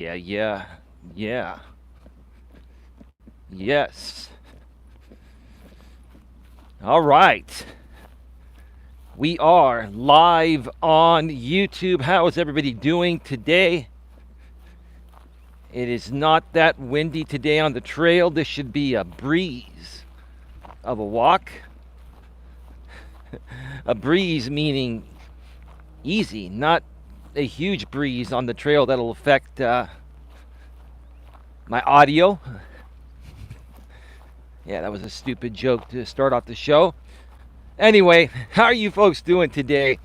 Yeah, yeah, yeah, yes. All right. We are live on YouTube. How is everybody doing today? It is not that windy today on the trail. This should be a breeze of a walk. A breeze meaning easy, not a huge breeze on the trail that'll affect my audio. Yeah, that was a stupid joke to start off the show. Anyway, how are you folks doing today?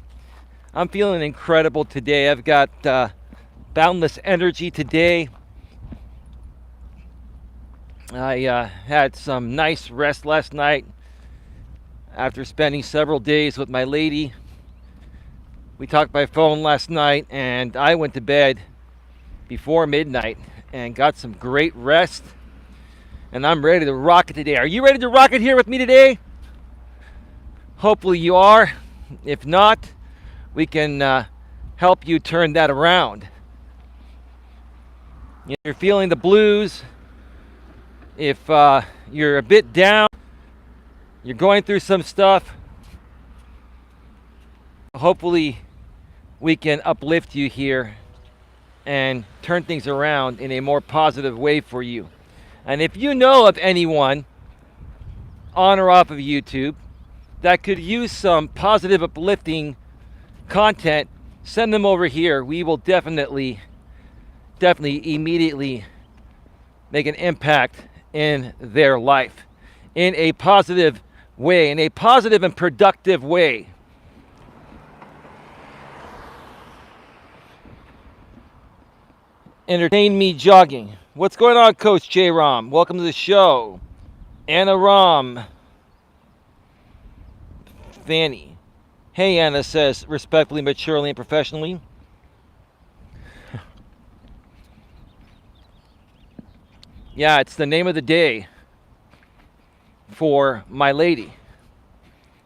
I'm feeling incredible today. I've got boundless energy today. I had some nice rest last night after spending several days with my lady. We talked by phone last night, and I went to bed before midnight and got some great rest. And I'm ready to rock it today. Are you ready to rock it here with me today? Hopefully you are. If not, we can help you turn that around. If you're feeling the blues, if you're a bit down, you're going through some stuff, hopefully we can uplift you here and turn things around in a more positive way for you. And if you know of anyone on or off of YouTube that could use some positive, uplifting content, send them over here. We will definitely, immediately make an impact in their life in a positive way, in a positive and productive way. Entertain me jogging. What's going on, Coach J. Rom? Welcome to the show. Anna Rom. Fanny. Hey, Anna says, respectfully, maturely, and professionally. Yeah, it's the name of the day for my lady.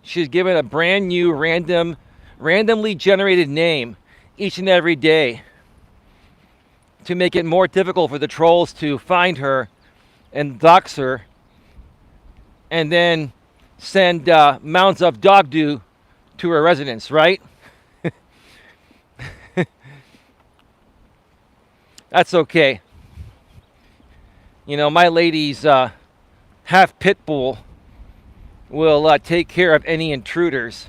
She's given a brand new, randomly generated name each and every day to make it more difficult for the trolls to find her and dox her and then send mounds of dog do to her residence, right? That's okay. You know, my lady's half pit bull will take care of any intruders.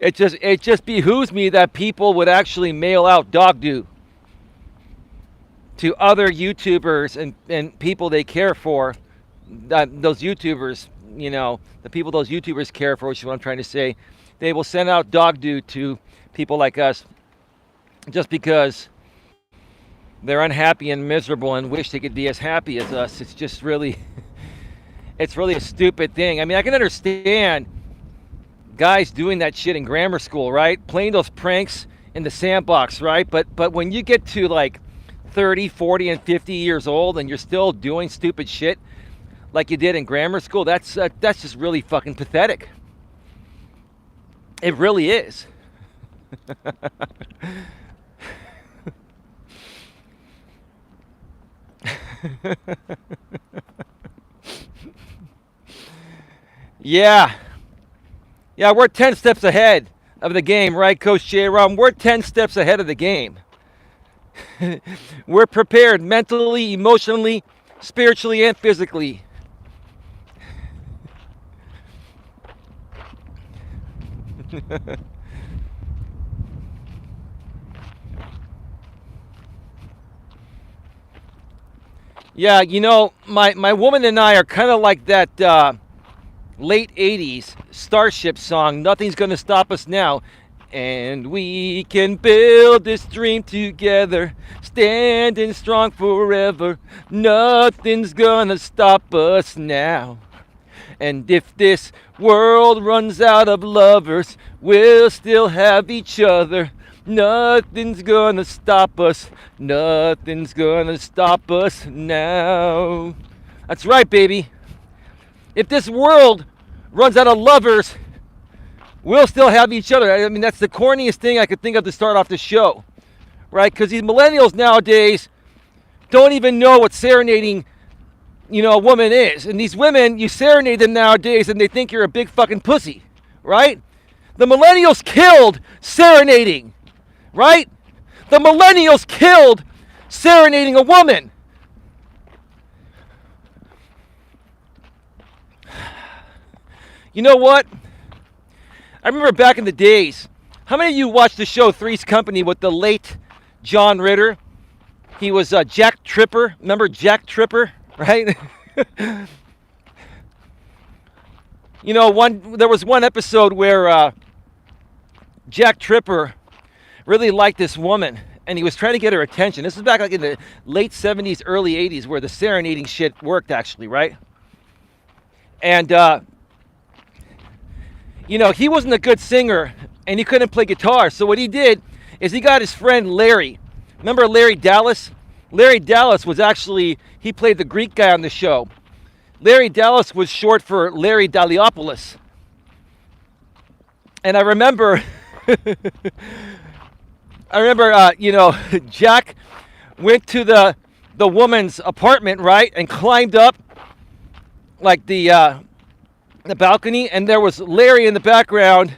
It just behooves me that people would actually mail out dog do to other YouTubers and people they care for. Those YouTubers, you know, the people those YouTubers care for, which is what I'm trying to say. They will send out dog do to people like us just because they're unhappy and miserable and wish they could be as happy as us. It's just really, it's really a stupid thing. I mean, I can understand guys doing that shit in grammar school, right? Playing those pranks in the sandbox, right? But when you get to like 30, 40, and 50 years old and you're still doing stupid shit like you did in grammar school, that's just really fucking pathetic. It really is. Yeah. Yeah, we're 10 steps ahead of the game, right, Coach J. Rom? We're 10 steps ahead of the game. We're prepared mentally, emotionally, spiritually, and physically. Yeah, you know, my woman and I are kind of like that late 80s Starship song, Nothing's Gonna Stop Us Now. And we can build this dream together, standing strong forever. Nothing's gonna stop us now. And if this world runs out of lovers, we'll still have each other. Nothing's gonna stop us. Nothing's gonna stop us now. That's right, baby. If this world runs out of lovers, we'll still have each other. I mean, that's the corniest thing I could think of to start off the show, right? Because these millennials nowadays don't even know what serenading, a woman is. And these women, you serenade them nowadays and they think you're a big fucking pussy, right? The millennials killed serenading, right? The millennials killed serenading a woman. You know what? I remember back in the days, how many of you watched the show Three's Company with the late John Ritter? He was Jack Tripper. Remember Jack Tripper, right? There was one episode where Jack Tripper really liked this woman, and he was trying to get her attention. This is back like in the late 70s, early 80s, where the serenading shit worked, actually, right? And, he wasn't a good singer, and he couldn't play guitar. So what he did is he got his friend Larry. Remember Larry Dallas? Larry Dallas was actually, he played the Greek guy on the show. Larry Dallas was short for Larry Daliopoulos. And I remember, Jack went to the woman's apartment, right, and climbed up like the balcony, and there was Larry in the background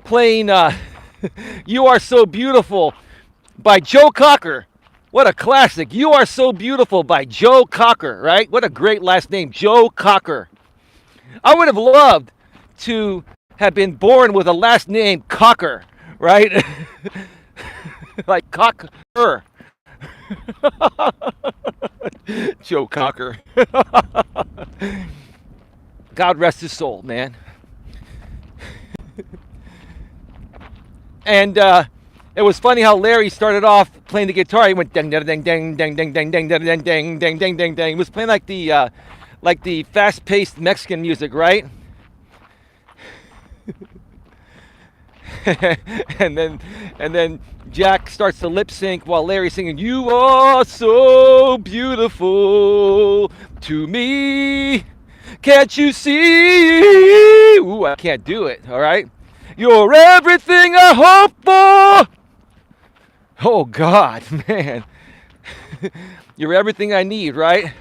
playing "You Are So Beautiful" by Joe Cocker. What a classic! "You Are So Beautiful" by Joe Cocker, right? What a great last name, Joe Cocker. I would have loved to have been born with a last name Cocker, right? Like Cocker. Joe Cocker. God rest his soul, man. And it was funny how Larry started off playing the guitar. He went ding ding ding ding ding ding ding ding ding ding ding ding ding ding ding. He was playing like the fast-paced Mexican music, right? and then Jack starts to lip sync while Larry's singing "You Are So Beautiful to Me. Can't you see?" Ooh, I can't do it, all right? "You're everything I hope for." Oh, God, man. You're everything I need, right?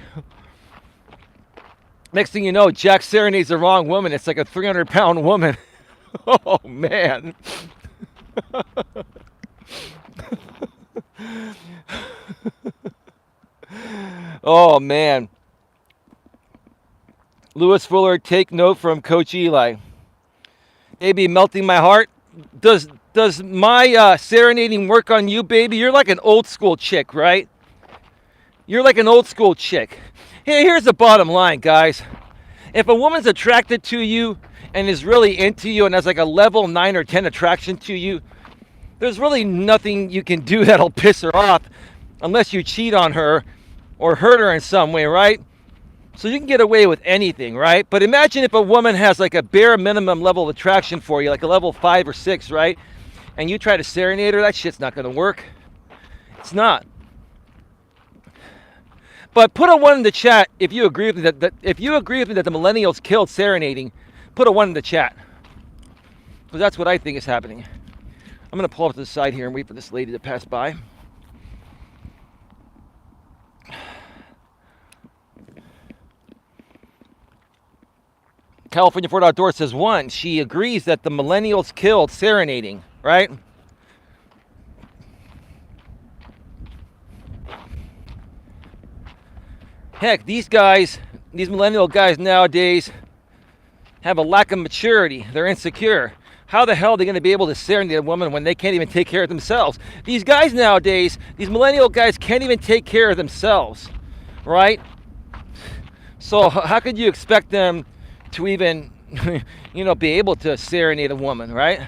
Next thing you know, Jack serenades the wrong woman. It's like a 300-pound woman. Oh, man. Oh, man. Lewis Fuller, take note from Coach Eli. Baby, melting my heart. Does my serenading work on you, baby? You're like an old school chick, right? You're like an old school chick. Hey, here's the bottom line, guys. If a woman's attracted to you and is really into you and has like a level 9 or 10 attraction to you, there's really nothing you can do that'll piss her off unless you cheat on her or hurt her in some way, right? So you can get away with anything, right? But imagine if a woman has like a bare minimum level of attraction for you, like a level 5 or 6, right? And you try to serenade her, that shit's not going to work. It's not. But put a 1 in the chat if you agree with me that if you agree with me that the millennials killed serenading. Put a 1 in the chat, because that's what I think is happening. I'm going to pull up to the side here and wait for this lady to pass by. California Ford Outdoor says 1. She agrees that the millennials killed serenading, right? Heck, these millennial guys nowadays have a lack of maturity. They're insecure. How the hell are they going to be able to serenade a woman when they can't even take care of themselves? These guys nowadays, these millennial guys can't even take care of themselves, right? So how could you expect them to even, be able to serenade a woman, right?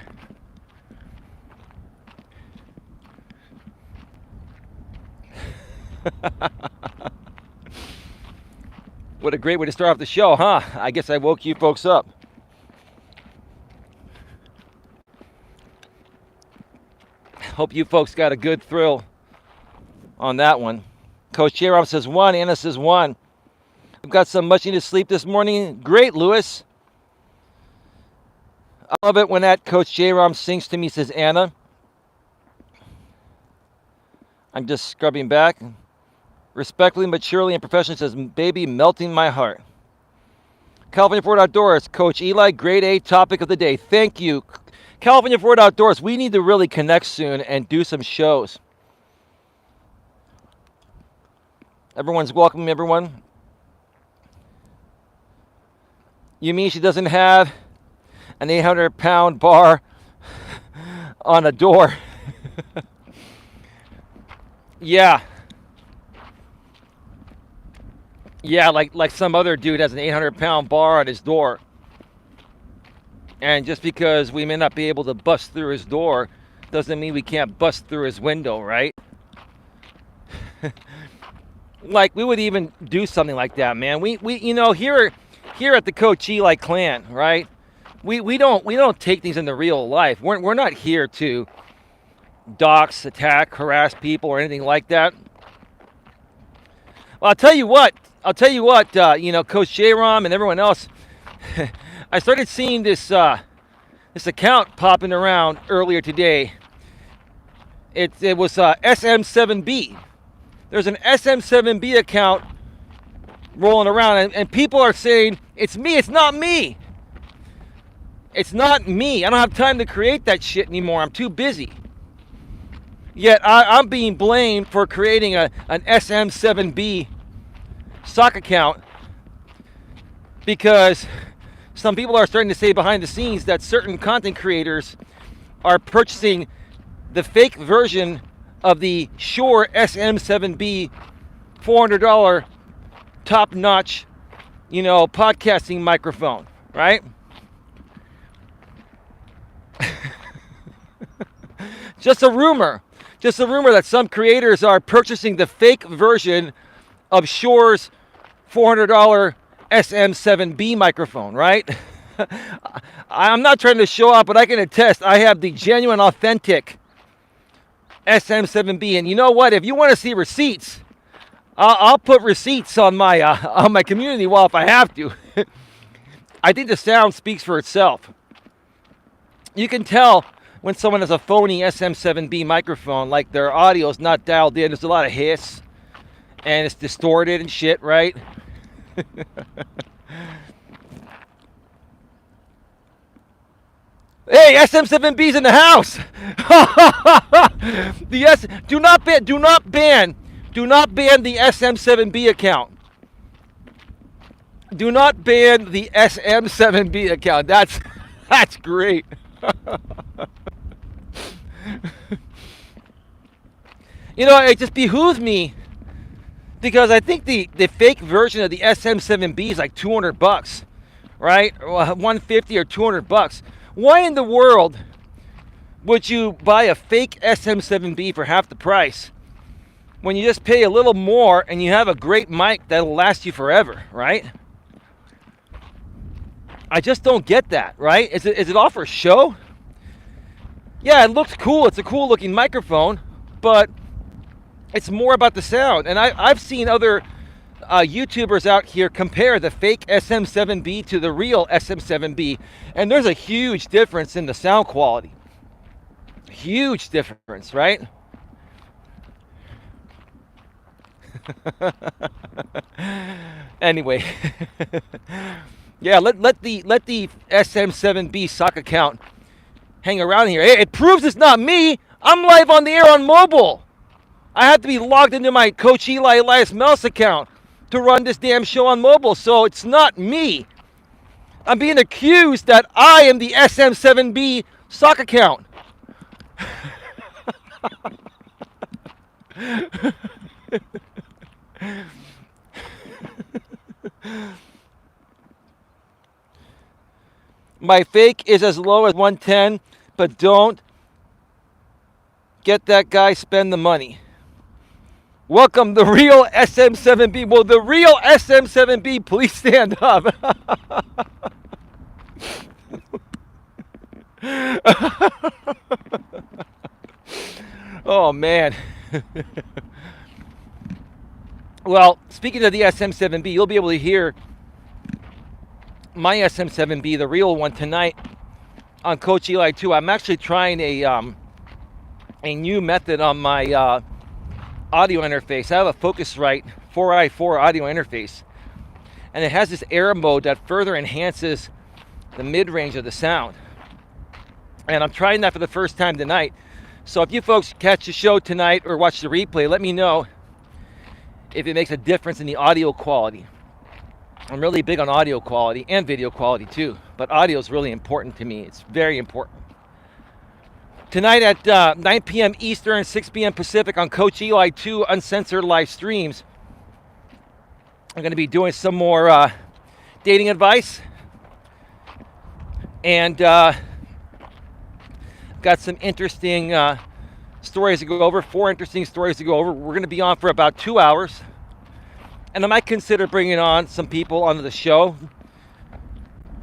What a great way to start off the show, huh? I guess I woke you folks up. Hope you folks got a good thrill on that one. Coach J-Rob says 1. Anna says 1. I've got some much needed sleep this morning. Great, Lewis. I love it when that Coach J-Rom sings to me, says Anna. I'm just scrubbing back. Respectfully, maturely, and professionally, says, baby, melting my heart. California Ford Outdoors, Coach Eli, grade A topic of the day. Thank you. California Ford Outdoors, we need to really connect soon and do some shows. Everyone's welcoming everyone. You mean she doesn't have an 800-pound bar on a door? Yeah. Yeah, like some other dude has an 800-pound bar on his door. And just because we may not be able to bust through his door doesn't mean we can't bust through his window, right? Like, we would even do something like that, man. We you know, here at the Coach Eli clan, right? We don't take things into real life. We're not here to dox, attack, harass people or anything like that. Well, I'll tell you what, you know, Coach J-Rom and everyone else, I started seeing this account popping around earlier today. It was SM7B. There's an SM7B account rolling around, and people are saying, it's me, it's not me. It's not me. I don't have time to create that shit anymore. I'm too busy. Yet I'm being blamed for creating an SM7B sock account because some people are starting to say behind the scenes that certain content creators are purchasing the fake version of the Shure SM7B $400 top-notch, you know, podcasting microphone, right? Just a rumor that some creators are purchasing the fake version of Shure's $400 SM7B microphone, right? I'm not trying to show off, but I can attest I have the genuine, authentic SM7B. And you know what? If you want to see receipts, I'll put receipts on my community wall if I have to. I think the sound speaks for itself. You can tell when someone has a phony SM7B microphone, like their audio is not dialed in. There's a lot of hiss, and it's distorted and shit, right? Hey, SM7B's in the house. Do not ban the SM7B account. Do not ban the SM7B account. That's great. You know, it just behooves me because I think the fake version of the SM7B is like $200, right? 150 or $200. Why in the world would you buy a fake SM7B for half the price when you just pay a little more and you have a great mic that'll last you forever, right? I just don't get that, right? Is it all for show? Yeah, it looks cool. It's a cool looking microphone, but it's more about the sound. And I've seen other YouTubers out here compare the fake SM7B to the real SM7B, and there's a huge difference in the sound quality. Huge difference, right? Anyway, yeah, let the SM7B sock account hang around here. It proves it's not me. I'm live on the air on mobile. I have to be logged into my Coach Eli Elias Melas account to run this damn show on mobile, so it's not me. I'm being accused that I am the SM7B sock account. My fake is as low as 110, but don't get that guy spend the money. Welcome, the real SM7B. Well, the real SM7B, please stand up. Oh, man. Well, speaking of the SM7B, you'll be able to hear my SM7B, the real one, tonight on Coach Eli too. I'm actually trying a new method on my audio interface. I have a Focusrite 4i4 audio interface, and it has this air mode that further enhances the mid-range of the sound. And I'm trying that for the first time tonight. So if you folks catch the show tonight or watch the replay, let me know if it makes a difference in the audio quality. I'm really big on audio quality and video quality too, but audio is really important to me. It's very important. Tonight at 9 p.m. Eastern, 6 p.m. Pacific on Coach Eli 2 Uncensored Live Streams, I'm going to be doing some more dating advice, and got some interesting stories to go over, 4 interesting stories to go over. We're going to be on for about 2 hours, and I might consider bringing on some people onto the show.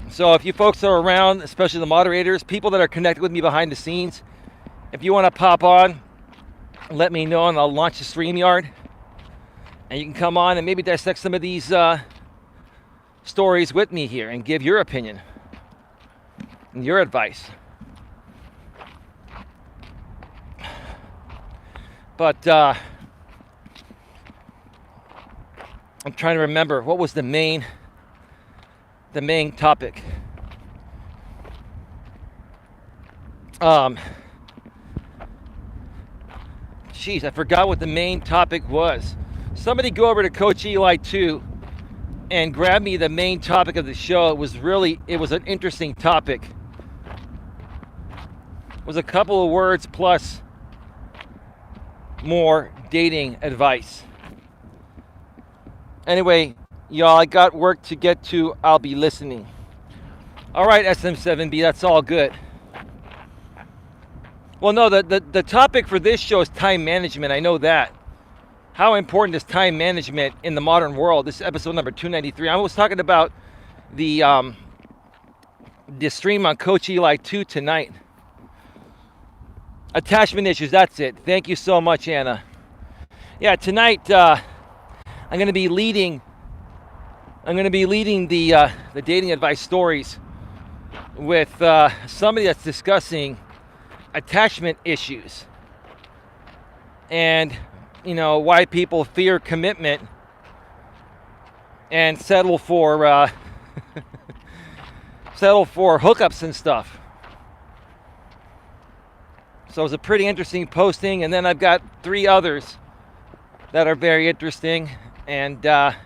So if you folks are around, especially the moderators, people that are connected with me behind the scenes, if you want to pop on, let me know, and I'll launch the StreamYard, and you can come on and maybe dissect some of these stories with me here and give your opinion and your advice. But I'm trying to remember what was the main topic. Jeez, I forgot what the main topic was. Somebody go over to Coach Eli 2 and grab me the main topic of the show. It was an interesting topic. It was a couple of words plus more dating advice. Anyway, y'all, I got work to get to. I'll be listening. All right, SM7B, that's all good. Well, no, the topic for this show is time management. I know that. How important is time management in the modern world? This is episode number 293. I was talking about the stream on Coach Eli 2 tonight. Attachment issues, that's it. Thank you so much, Anna. Yeah, tonight I'm going to be leading the dating advice stories with somebody that's discussing attachment issues and why people fear commitment and settle for hookups and stuff. So it was a pretty interesting posting, and then I've got 3 others that are very interesting, and I'm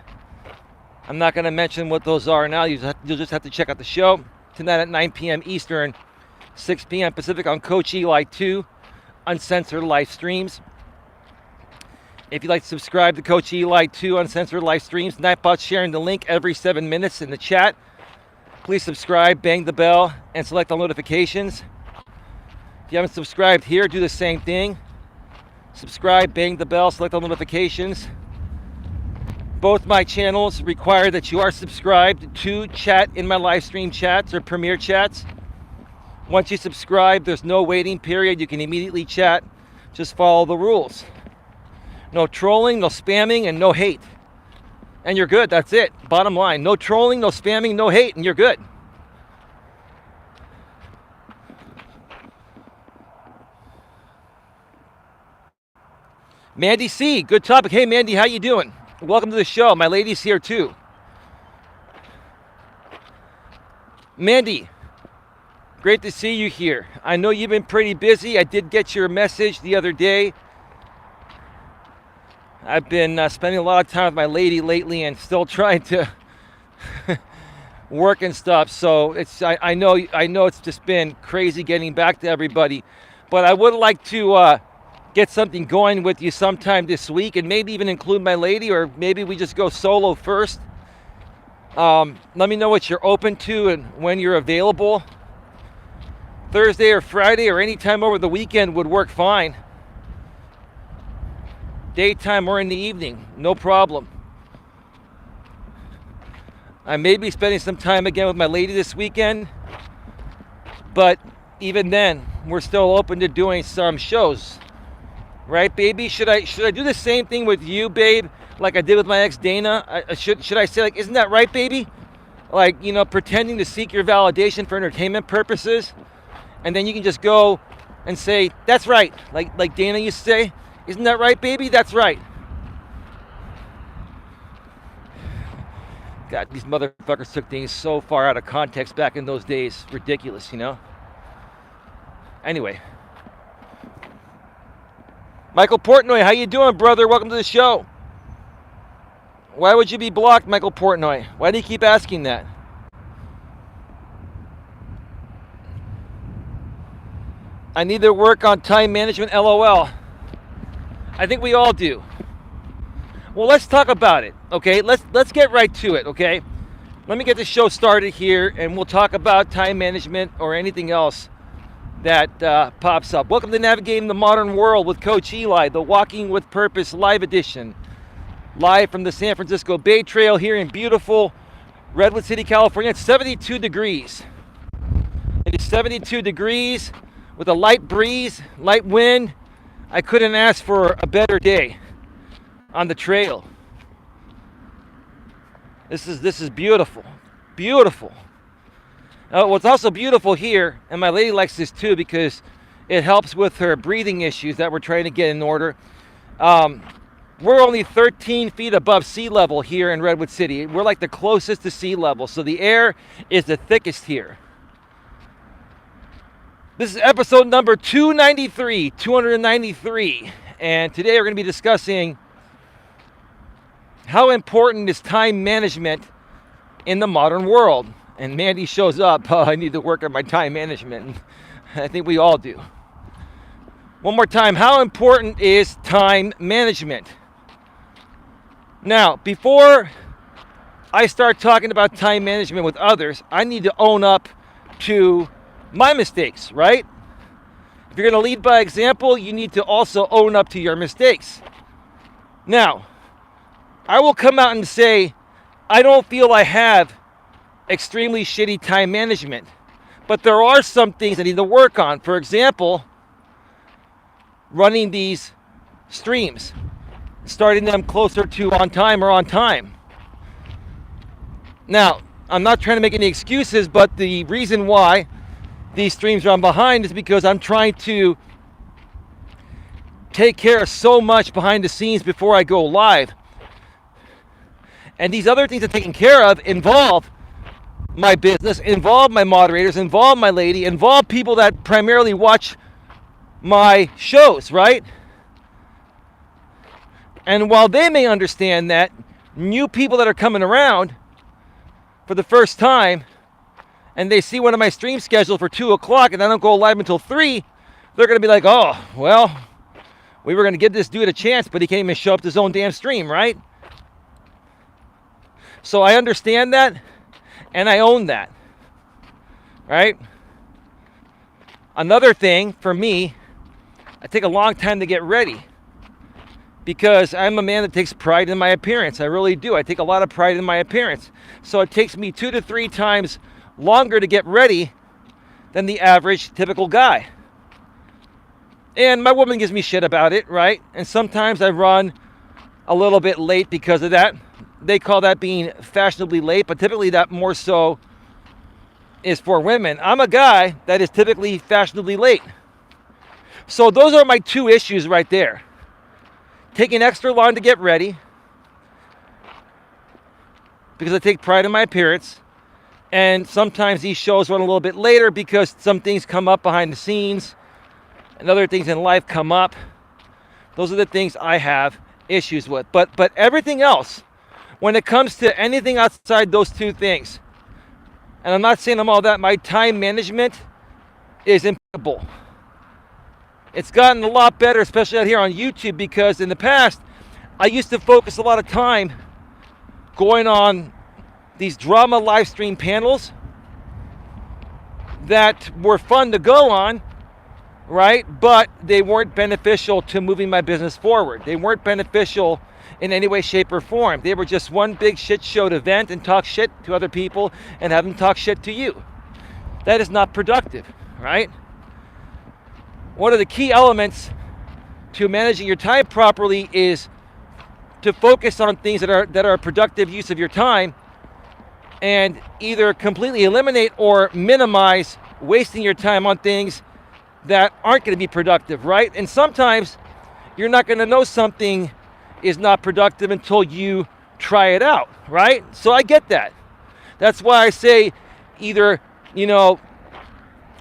not going to mention what those are now. You'll just have to check out the show tonight at 9 p.m. Eastern, 6 p.m. Pacific on Coach Eli 2 Uncensored Live Streams. If you'd like to subscribe to Coach Eli 2 Uncensored Live Streams, Nightbot's sharing the link every 7 minutes in the chat. Please subscribe, bang the bell, and select all notifications. If you haven't subscribed here, do the same thing. Subscribe, bang the bell, select all notifications. Both my channels require that you are subscribed to chat in my live stream chats or premiere chats. Once you subscribe, there's no waiting period. You can immediately chat. Just follow the rules. No trolling, no spamming, and no hate. And you're good. That's it. Bottom line. No trolling, no spamming, no hate, and you're good. Mandy C, good topic. Hey, Mandy, how you doing? Welcome to the show. My lady's here, too. Mandy, great to see you here. I know you've been pretty busy. I did get your message the other day. I've been spending a lot of time with my lady lately and still trying to work and stuff. So I know it's just been crazy getting back to everybody. But I would like to get something going with you sometime this week, and maybe even include my lady, or maybe we just go solo first. Let me know what you're open to and when you're available. Thursday or Friday or any time over the weekend would work fine. Daytime or in the evening, no problem. I may be spending some time again with my lady this weekend, but even then, we're still open to doing some shows. Right, baby? Should I do the same thing with you, babe, like I did with my ex Dana? Should I say, like, isn't that right, baby? Like, pretending to seek your validation for entertainment purposes. And then you can just go and say, that's right. Like Dana used to say, isn't that right, baby? That's right. God, these motherfuckers took things so far out of context back in those days. Ridiculous, you know? Anyway. Michael Portnoy, how you doing, brother? Welcome to the show. Why would you be blocked, Michael Portnoy? Why do you keep asking that? I need to work on time management, LOL. I think we all do. Well, let's talk about it, okay? Let's get right to it, okay? Let me get the show started here, and we'll talk about time management or anything else that pops up. Welcome to Navigating the Modern World with Coach Eli, the Walking with Purpose live edition. Live from the San Francisco Bay Trail here in beautiful Redwood City, California. It's 72 degrees. It is 72 degrees with a light breeze, light wind. I couldn't ask for a better day on the trail. This is beautiful. Beautiful. What's also beautiful here, and my lady likes this too because it helps with her breathing issues that we're trying to get in order. We're only 13 feet above sea level here in Redwood City. We're like the closest to sea level, so the air is the thickest here. This is episode number 293, and today we're going to be discussing how important is time management in the modern world. And Mandy shows up, I need to work on my time management. I think we all do. One more time, how important is time management? Now, before I start talking about time management with others, I need to own up to my mistakes, right? If you're going to lead by example, you need to also own up to your mistakes. Now, I will come out and say, I don't feel I have extremely shitty time management, but there are some things I need to work on. For example, running these streams, starting them closer to on time or on time. Now, I'm not trying to make any excuses, but the reason why these streams run behind is because I'm trying to take care of so much behind the scenes before I go live. And these other things I'm taking care of involve my business, involve my moderators, involve my lady, involve people that primarily watch my shows, right? And while they may understand that, new people that are coming around for the first time, and they see one of my streams scheduled for 2 o'clock and I don't go live until 3, they're going to be like, oh, well, we were going to give this dude a chance, but he can't even show up to his own damn stream, right? So I understand that, and I own that, right? Another thing for me, I take a long time to get ready because I'm a man that takes pride in my appearance. I really do. I take a lot of pride in my appearance. So it takes me 2 to 3 times longer to get ready than the average typical guy. And my woman gives me shit about it, right? And sometimes I run a little bit late because of that. They call that being fashionably late, but typically that more so is for women. I'm a guy that is typically fashionably late. So those are my 2 issues right there. Taking extra long to get ready because I take pride in my appearance. And sometimes these shows run a little bit later because some things come up behind the scenes and other things in life come up. Those are the things I have issues with. But everything else, when it comes to anything outside those 2 things, and I'm not saying I'm all that, my time management is impeccable. It's gotten a lot better, especially out here on YouTube, because in the past, I used to focus a lot of time going on these drama live stream panels that were fun to go on, right? But they weren't beneficial to moving my business forward. They weren't beneficial in any way, shape, or form. They were just one big shit show to vent and talk shit to other people and have them talk shit to you. That is not productive, right? One of the key elements to managing your time properly is to focus on things that are a productive use of your time and either completely eliminate or minimize wasting your time on things that aren't going to be productive, right? And sometimes you're not going to know something is not productive until you try it out, right? So I get that. That's why I say either,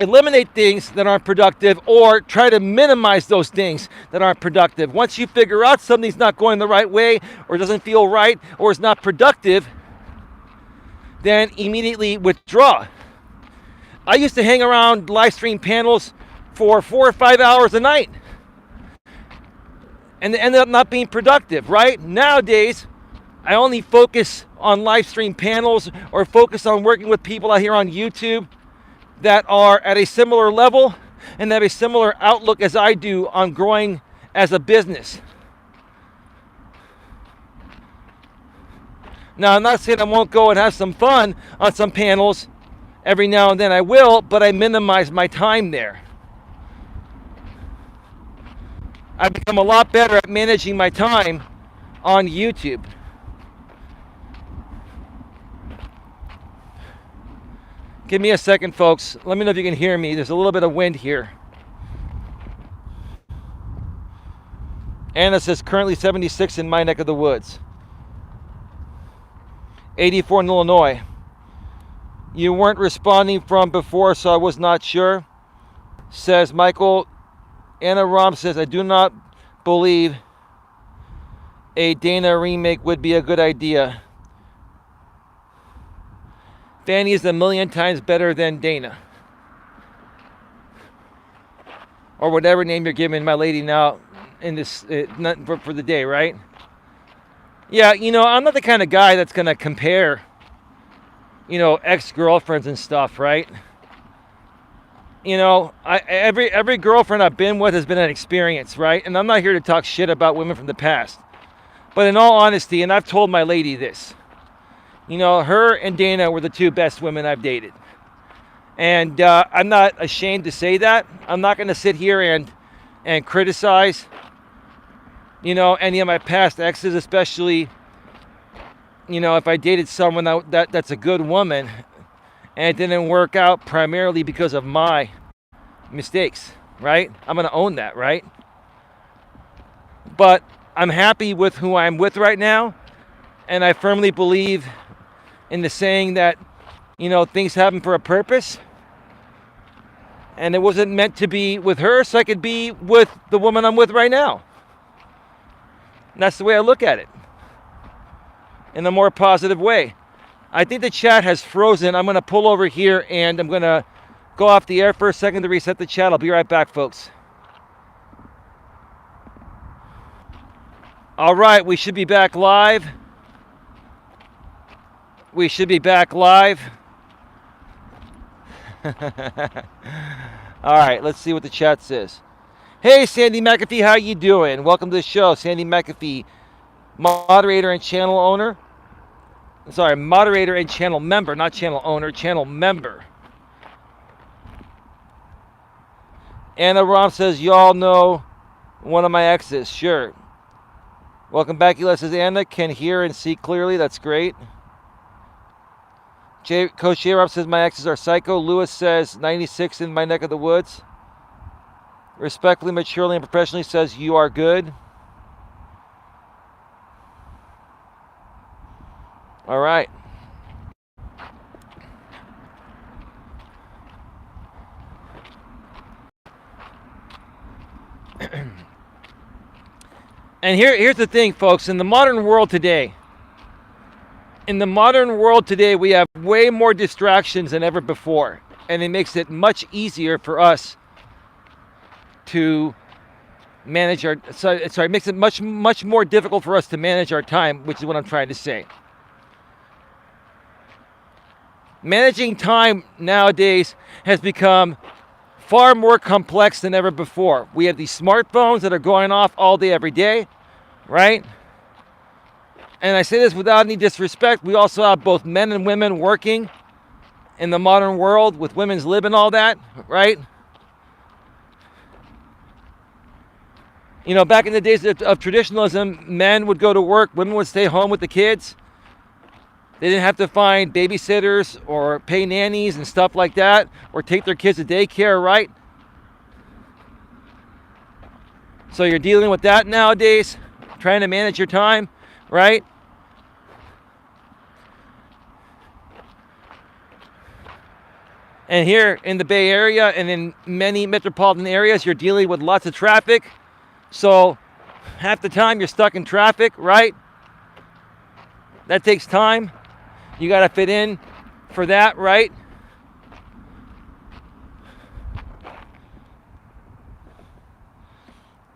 eliminate things that aren't productive or try to minimize those things that aren't productive. Once you figure out something's not going the right way or doesn't feel right or is not productive, then immediately withdraw. I used to hang around live stream panels for 4 or 5 hours a night and they ended up not being productive, right? Nowadays, I only focus on live stream panels or focus on working with people out here on YouTube that are at a similar level and have a similar outlook as I do on growing as a business. Now, I'm not saying I won't go and have some fun on some panels. Every now and then I will, but I minimize my time there. I've become a lot better at managing my time on YouTube. Give me a second, folks. Let me know if you can hear me. There's a little bit of wind here. Anna says currently 76 in my neck of the woods. 84 in Illinois. You weren't responding from before, so I was not sure. Says Michael. Anna Rom says, I do not believe a Dana remake would be a good idea. Fanny is a million times better than Dana. Or whatever name you're giving my lady now in this for the day, right? Yeah, I'm not the kind of guy that's going to compare, ex-girlfriends and stuff, right? Every girlfriend I've been with has been an experience, right? And I'm not here to talk shit about women from the past. But in all honesty, and I've told my lady this, her and Dana were the two best women I've dated. And I'm not ashamed to say that. I'm not going to sit here and criticize, any of my past exes, especially, if I dated someone that's a good woman and it didn't work out primarily because of my mistakes, right? I'm going to own that, right? But I'm happy with who I'm with right now. And I firmly believe in the saying that, things happen for a purpose. And it wasn't meant to be with her, so I could be with the woman I'm with right now. And that's the way I look at it. In a more positive way. I think the chat has frozen. I'm going to pull over here and I'm going to go off the air for a second to reset the chat. I'll be right back, folks. All right, we should be back live. We should be back live. All right, let's see what the chat says. Hey, Sandy McAfee, how you doing? Welcome to the show, Sandy McAfee, moderator and channel owner. Sorry, moderator and channel member, not channel owner, channel member. Anna Rom says, y'all know one of my exes. Sure. Welcome back, Elias says, Anna can hear and see clearly. That's great. Coach Eli says, my exes are psycho. Lewis says, 96 in my neck of the woods. Respectfully, maturely, and professionally says, you are good. All right. And here's the thing, folks. In the modern world today, we have way more distractions than ever before. And it makes it much easier for us to manage our... it makes it much more difficult for us to manage our time, which is what I'm trying to say. Managing time nowadays has become far more complex than ever before. We have these smartphones that are going off all day, every day, right? And I say this without any disrespect. We also have both men and women working in the modern world with women's lib and all that, right? Back in the days of traditionalism, men would go to work, women would stay home with the kids. They didn't have to find babysitters or pay nannies and stuff like that, or take their kids to daycare, right? So you're dealing with that nowadays, trying to manage your time, right? And here in the Bay Area and in many metropolitan areas, you're dealing with lots of traffic. So half the time you're stuck in traffic, right? That takes time. You got to fit in for that, right?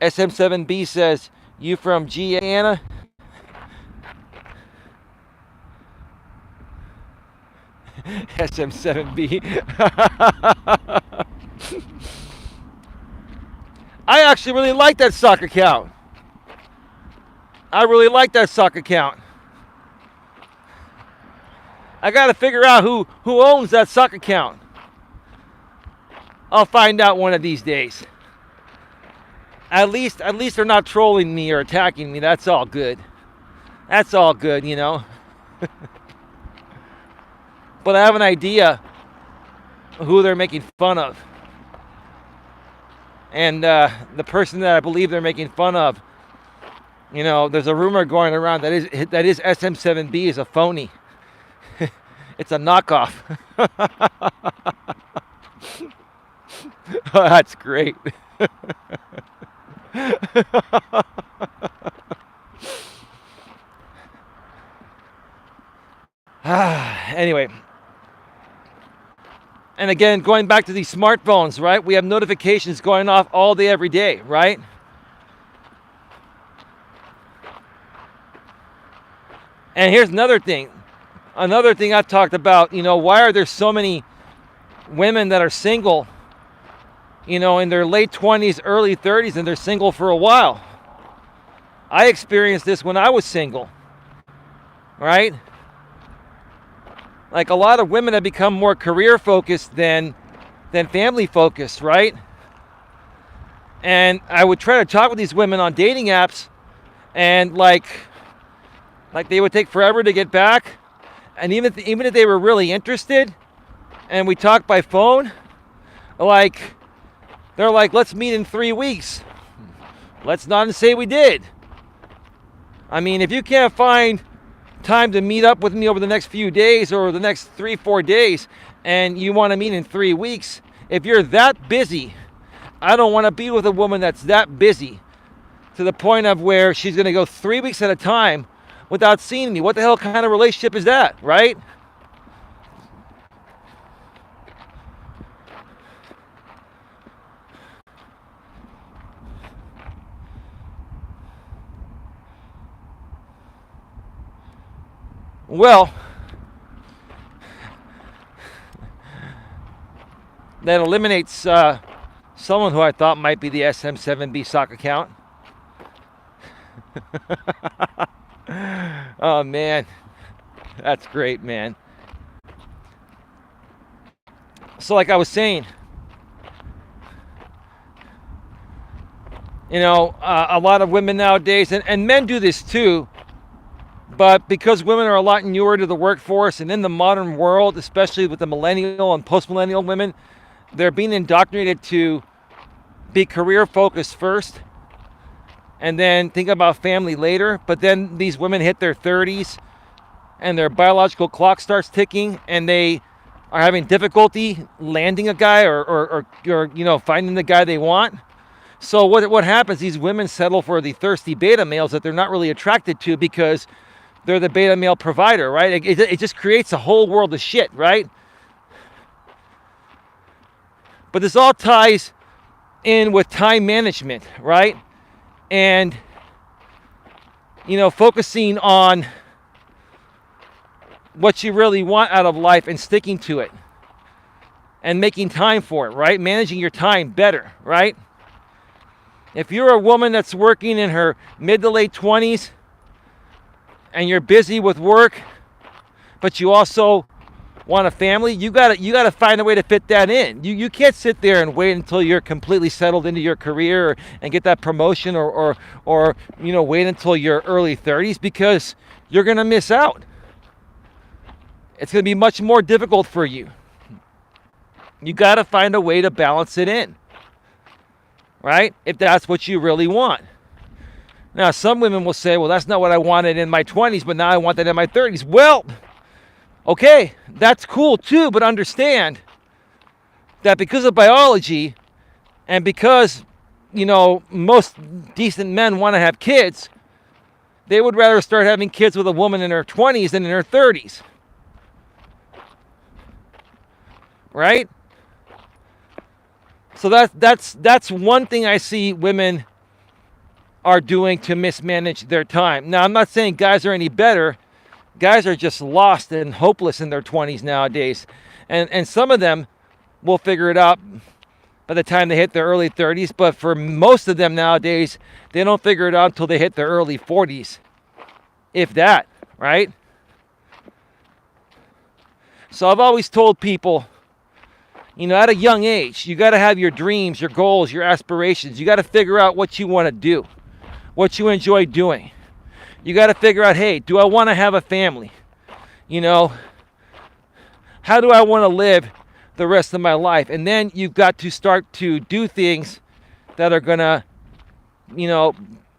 SM7B says, you from G, Anna? SM7B. I actually really like that sock account. I really like that sock account. I got to figure out who owns that sock account. I'll find out one of these days. At least they're not trolling me or attacking me. That's all good. That's all good, you know. But I have an idea who they're making fun of. And the person that I believe they're making fun of, you know, there's a rumor going around that is SM7B is a phony. It's a knockoff. Oh, that's great. Anyway. And again, going back to these smartphones, right? We have notifications going off all day, every day, right? And here's another thing. Another thing I've talked about, you know, why are there so many women that are single, you know, in their late 20s, early 30s, and they're single for a while? I experienced this when I was single, right? Like, a lot of women have become more career focused than family focused, right? And I would try to talk with these women on dating apps, and like they would take forever to get back. And even if they were really interested, and we talked by phone, like, they're like, let's meet in 3 weeks. Let's not say we did. I mean, if you can't find time to meet up with me over the next few days or the next 3-4 days, and you want to meet in 3 weeks, if you're that busy, I don't want to be with a woman that's that busy to the point of where she's going to go 3 weeks at a time without seeing me. What the hell kind of relationship is that, right? Well, that eliminates someone who I thought might be the SM7B sock account. Oh, man. That's great, man. So like I was saying, you know, a lot of women nowadays, and men do this too, but because women are a lot newer to the workforce and in the modern world, especially with the millennial and post-millennial women, they're being indoctrinated to be career focused first and then think about family later. But then these women hit their 30s and their biological clock starts ticking, and they are having difficulty landing a guy or you know, finding the guy they want. So what happens, these women settle for the thirsty beta males that they're not really attracted to because they're the beta male provider, right? It just creates a whole world of shit, right? But this all ties in with time management, right? And, you know, focusing on what you really want out of life and sticking to it and making time for it, right? Managing your time better, right? If you're a woman that's working in her mid to late 20s and you're busy with work, but you also want a family, you gotta find a way to fit that in. You can't sit there and wait until you're completely settled into your career and get that promotion or you know, wait until your early 30s, because you're gonna miss out. it's going to be much more difficult for you. You got to find a way to balance it in, right? If that's what you really want. Now, some women will say, well, that's not what I wanted in my 20s, but now I want that in my 30s. Well, okay, that's cool too, but understand that because of biology and because, most decent men want to have kids, they would rather start having kids with a woman in her 20s than in her 30s. Right? So that's one thing I see women are doing to mismanage their time. Now, I'm not saying guys are any better. Guys are just lost and hopeless in their 20s nowadays. And some of them will figure it out by the time they hit their early 30s. But for most of them nowadays, they don't figure it out until they hit their early 40s. If that, right? So I've always told people, at a young age, you got to have your dreams, your goals, your aspirations. You got to figure out what you want to do, what you enjoy doing. You got to figure out, hey, do I want to have a family? How do I want to live the rest of my life? And then you've got to start to do things that are going to,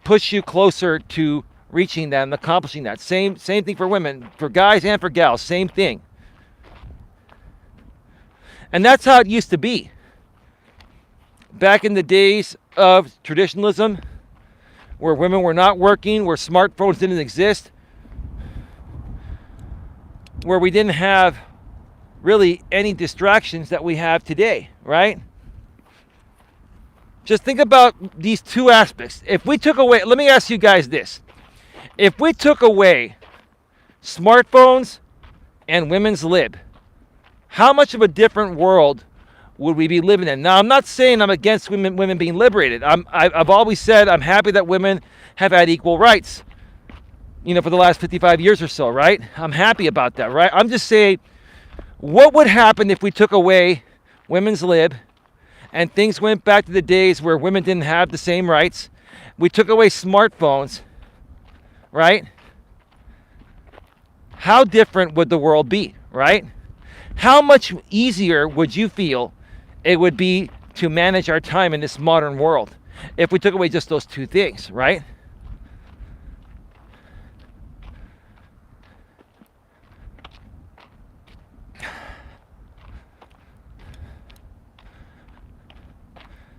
push you closer to reaching that and accomplishing that. Same thing for women, for guys and for gals, same thing. And that's how it used to be. Back in the days of traditionalism, where women were not working, where smartphones didn't exist, where we didn't have really any distractions that we have today, right? Just think about these two aspects. If we took away, let me ask you guys this. If we took away smartphones and women's lib, how much of a different world would we be living in? Now, I'm not saying I'm against women being liberated. I've always said I'm happy that women have had equal rights, for the last 55 years or so, right? I'm happy about that, right? I'm just saying, what would happen if we took away women's lib and things went back to the days where women didn't have the same rights? We took away smartphones, right? How different would the world be, right? How much easier would you feel it would be to manage our time in this modern world if we took away just those two things, right?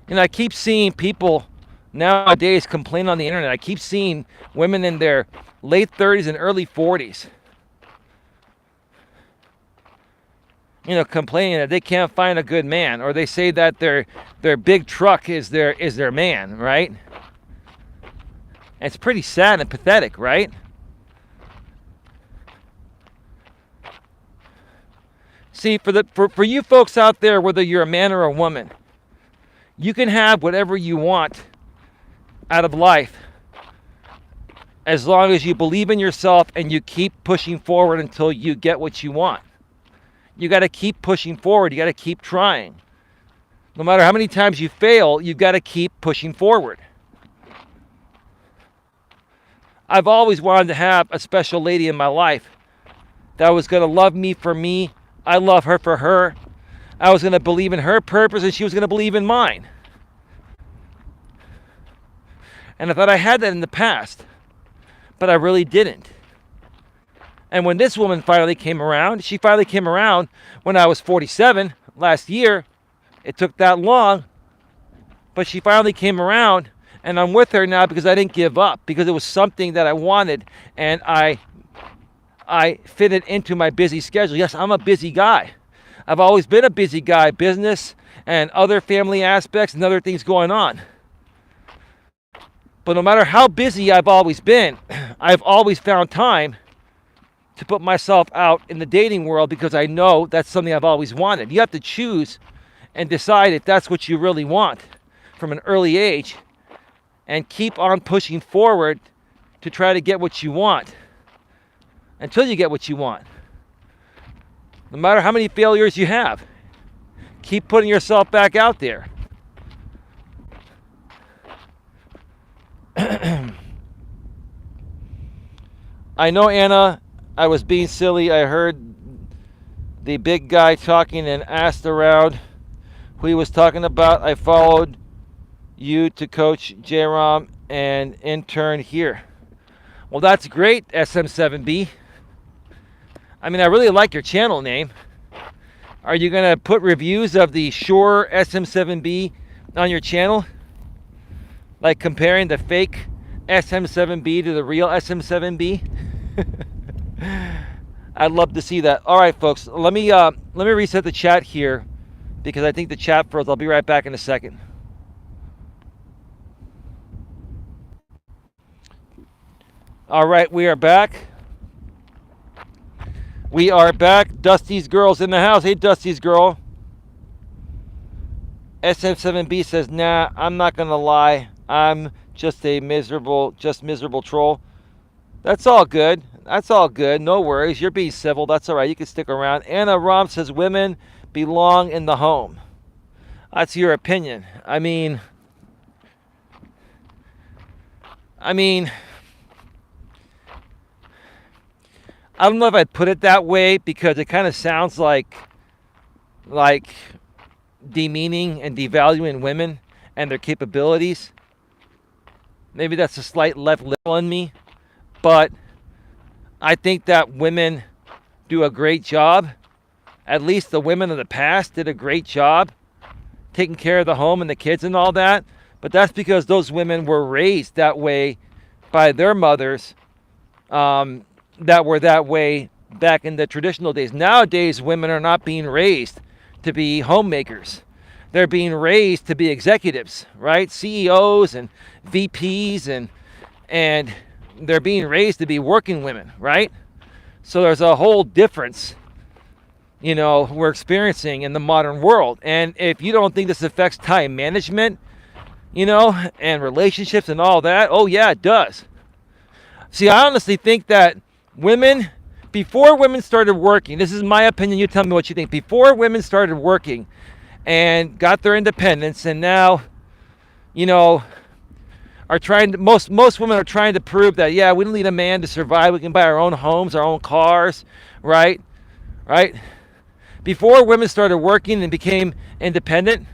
And I keep seeing people nowadays complain on the internet. I keep seeing women in their late 30s and early 40s complaining that they can't find a good man, or they say that their big truck is their man, right? And it's pretty sad and pathetic, right? See, for you folks out there, whether you're a man or a woman, you can have whatever you want out of life as long as you believe in yourself and you keep pushing forward until you get what you want. You got to keep pushing forward. You got to keep trying. No matter how many times you fail, you've got to keep pushing forward. I've always wanted to have a special lady in my life that was going to love me for me. I love her for her. I was going to believe in her purpose and she was going to believe in mine. And I thought I had that in the past, but I really didn't. And when this woman finally came around, she finally came around when I was 47 last year. It took that long, but she finally came around, and I'm with her now because I didn't give up, because it was something that I wanted, and I fit it into my busy schedule. Yes, I'm a busy guy. I've always been a busy guy, business and other family aspects and other things going on. But no matter how busy I've always been, I've always found time to put myself out in the dating world, because I know that's something I've always wanted. You have to choose and decide if that's what you really want from an early age, and keep on pushing forward to try to get what you want until you get what you want. No matter how many failures you have, keep putting yourself back out there. I know, Anna, I was being silly. I heard the big guy talking and asked around who he was talking about. I followed you to Coach J-Rom and intern here. Well, that's great, SM7B. I mean, I really like your channel name. Are you going to put reviews of the Shure SM7B on your channel? Like comparing the fake SM7B to the real SM7B? I'd love to see that. All right, folks, let me reset the chat here because I think the chat froze. I'll be right back in a second. All right, we are back. We are back. Dusty's girl's in the house. Hey, Dusty's girl. SM7B says, nah, I'm not going to lie. I'm just a miserable troll. That's all good. That's all good. No worries. You're being civil. That's all right. You can stick around. Anna Rom says women belong in the home. That's your opinion. I mean, I don't know if I'd put it that way because it kind of sounds like demeaning and devaluing women and their capabilities. Maybe that's a slight left liberal in me, but I think that women do a great job. At least the women of the past did a great job taking care of the home and the kids and all that. But that's because those women were raised that way by their mothers that were that way back in the traditional days. Nowadays, women are not being raised to be homemakers. They're being raised to be executives, right? CEOs and VPs and they're being raised to be working women, right? So there's a whole difference, we're experiencing in the modern world. And if you don't think this affects time management, and relationships and all that, oh yeah, it does. See, I honestly think that women, before women started working, this is my opinion, you tell me what you think, before women started working and got their independence and now, are trying to, most women are trying to prove that, yeah, we don't need a man to survive. We can buy our own homes, our own cars, right? Before women started working and became independent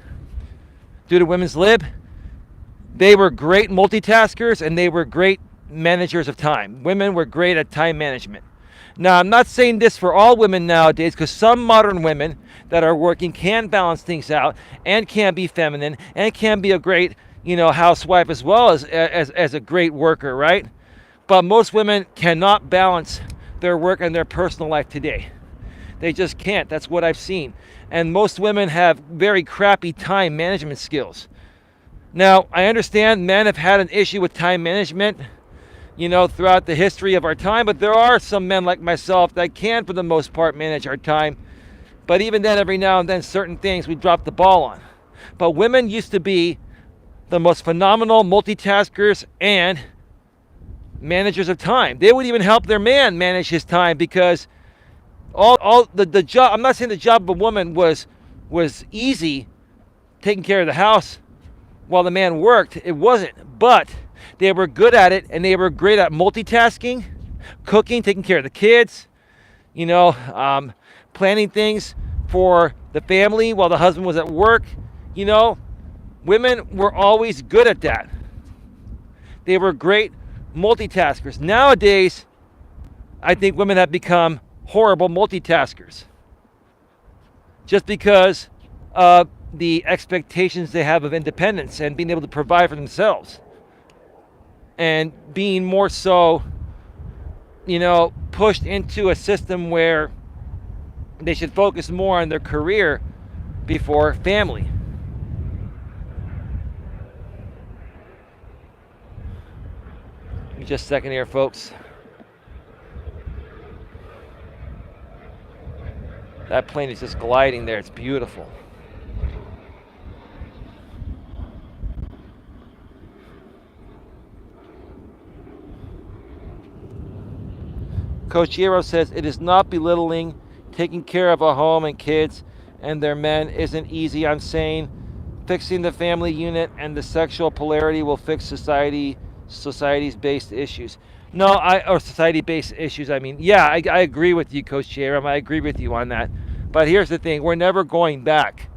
due to women's lib, they were great multitaskers and they were great managers of time. Women were great at time management. Now, I'm not saying this for all women nowadays because some modern women that are working can balance things out and can be feminine and can be a great housewife as well as a great worker, right? But most women cannot balance their work and their personal life today. They just can't. That's what I've seen. And most women have very crappy time management skills. Now, I understand men have had an issue with time management, throughout the history of our time, but there are some men like myself that can, for the most part, manage our time. But even then, every now and then, certain things we drop the ball on. But women used to be the most phenomenal multitaskers and managers of time. They would even help their man manage his time because all the job, I'm not saying the job of a woman was easy, taking care of the house while the man worked. It wasn't, but they were good at it and they were great at multitasking, cooking, taking care of the kids, planning things for the family while the husband was at work. Women were always good at that. They were great multitaskers. Nowadays, I think women have become horrible multitaskers just because of the expectations they have of independence and being able to provide for themselves and being more so, pushed into a system where they should focus more on their career before family. Give me just a second here, folks. That plane is just gliding there. It's beautiful. Coach Eli says, it is not belittling. Taking care of a home and kids and their men isn't easy. I'm saying fixing the family unit and the sexual polarity will fix society's based issues. Or society-based issues. I mean, yeah, I agree with you, Coach J-Ram. I agree with you on that. But here's the thing, we're never going back.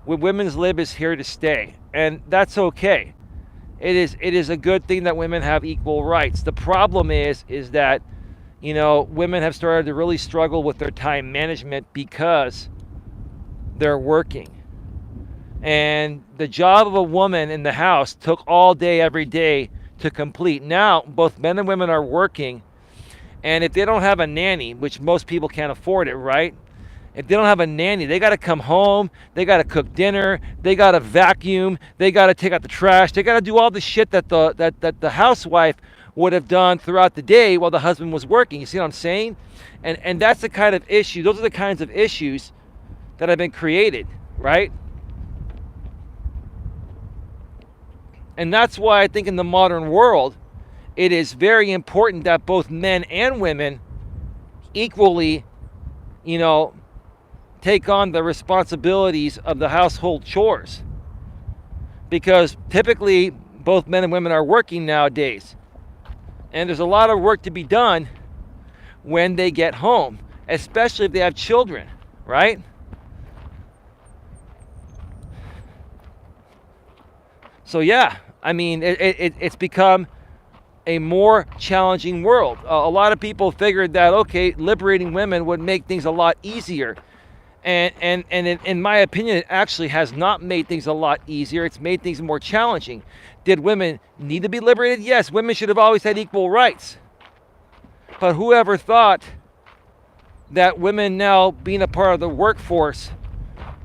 Women's lib is here to stay, and that's okay. It is a good thing that women have equal rights. The problem is that, women have started to really struggle with their time management because they're working. And the job of a woman in the house took all day, every day to complete. Now, both men and women are working, and if they don't have a nanny, which most people can't afford it, right? If they don't have a nanny, they got to come home, they got to cook dinner, they got to vacuum, they got to take out the trash, they got to do all the shit that the housewife would have done throughout the day while the husband was working. You see what I'm saying? And that's the kind of issue, those are the kinds of issues that have been created, right? And that's why I think in the modern world, it is very important that both men and women equally, take on the responsibilities of the household chores. Because typically, both men and women are working nowadays. And there's a lot of work to be done when they get home, especially if they have children, right? So yeah, I mean, it's become a more challenging world. A lot of people figured that, okay, liberating women would make things a lot easier. And in my opinion, it actually has not made things a lot easier. It's made things more challenging. Did women need to be liberated? Yes, women should have always had equal rights. But whoever thought that women now being a part of the workforce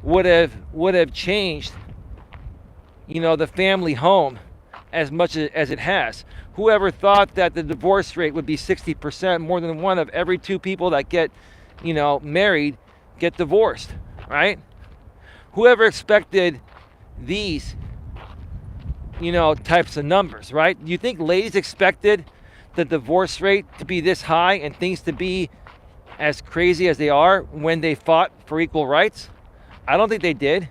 would have changed, the family home as much as it has? Whoever thought that the divorce rate would be 60%, more than one of every two people that get, married get divorced, right? Whoever expected these, types of numbers, right? Do you think ladies expected the divorce rate to be this high and things to be as crazy as they are when they fought for equal rights? I don't think they did.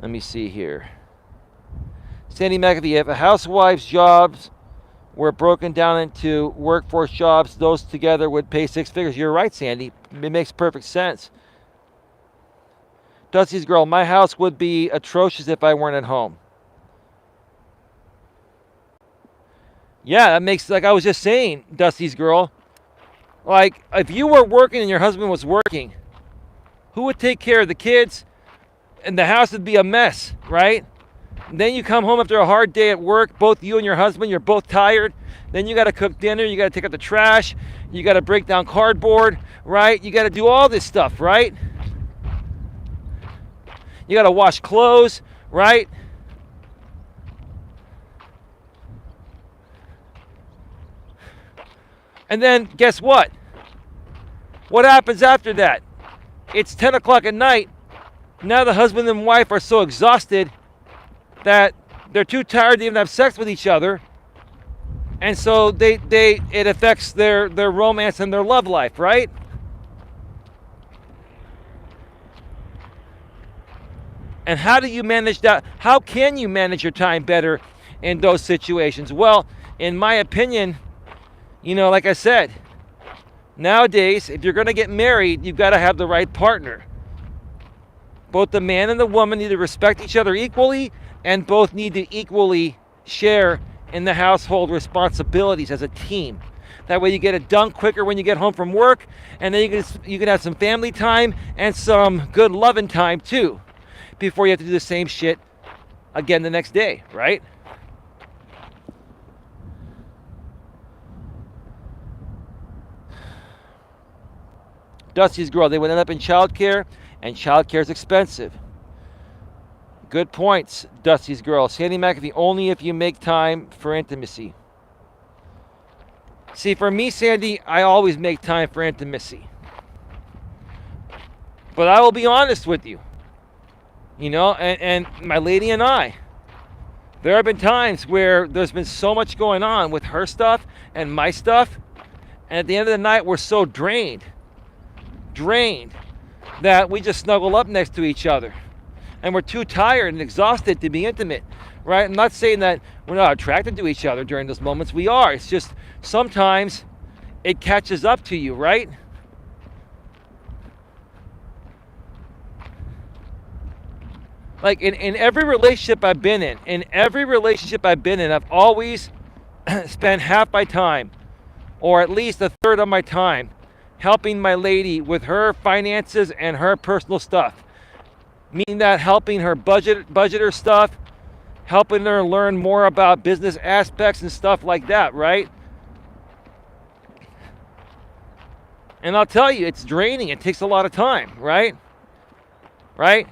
Let me see here. Sandy McAfee, if a housewife's jobs were broken down into workforce jobs, those together would pay six figures. You're right, Sandy. It makes perfect sense. Dusty's girl, my house would be atrocious if I weren't at home. Yeah, that makes, like I was just saying, Dusty's girl. Like, if you were working and your husband was working, who would take care of the kids? And the house would be a mess, right? And then you come home after a hard day at work, both you and your husband, you're both tired. Then you got to cook dinner, you got to take out the trash, you got to break down cardboard, right? You got to do all this stuff, right? You got to wash clothes, right? And then guess what? What happens after that? It's 10 o'clock at night. Now the husband and wife are so exhausted that they're too tired to even have sex with each other. And so it affects their romance and their love life, right? And how do you manage that? How can you manage your time better in those situations? Well, in my opinion, like I said, nowadays, if you're going to get married, you've got to have the right partner. Both the man and the woman need to respect each other equally, and both need to equally share in the household responsibilities as a team. That way you get it done quicker when you get home from work, and then you can have some family time and some good loving time too, before you have to do the same shit again the next day, right? Dusty's girl, they would end up in childcare, and childcare is expensive. Good points, Dusty's girl. Sandy McAfee, only if you make time for intimacy. See, for me, Sandy, I always make time for intimacy. But I will be honest with you. And my lady and I, there have been times where there's been so much going on with her stuff and my stuff, and at the end of the night, we're so drained, that we just snuggle up next to each other. And we're too tired and exhausted to be intimate. right? I'm not saying that we're not attracted to each other during those moments. We are. It's just sometimes it catches up to you, right? Like in every relationship I've been in, I've always spent half my time, or at least a third of my time, helping my lady with her finances and her personal stuff. Meaning that helping her budget her stuff, helping her learn more about business aspects and stuff like that, right? And I'll tell you, it's draining. It takes a lot of time, right? Right?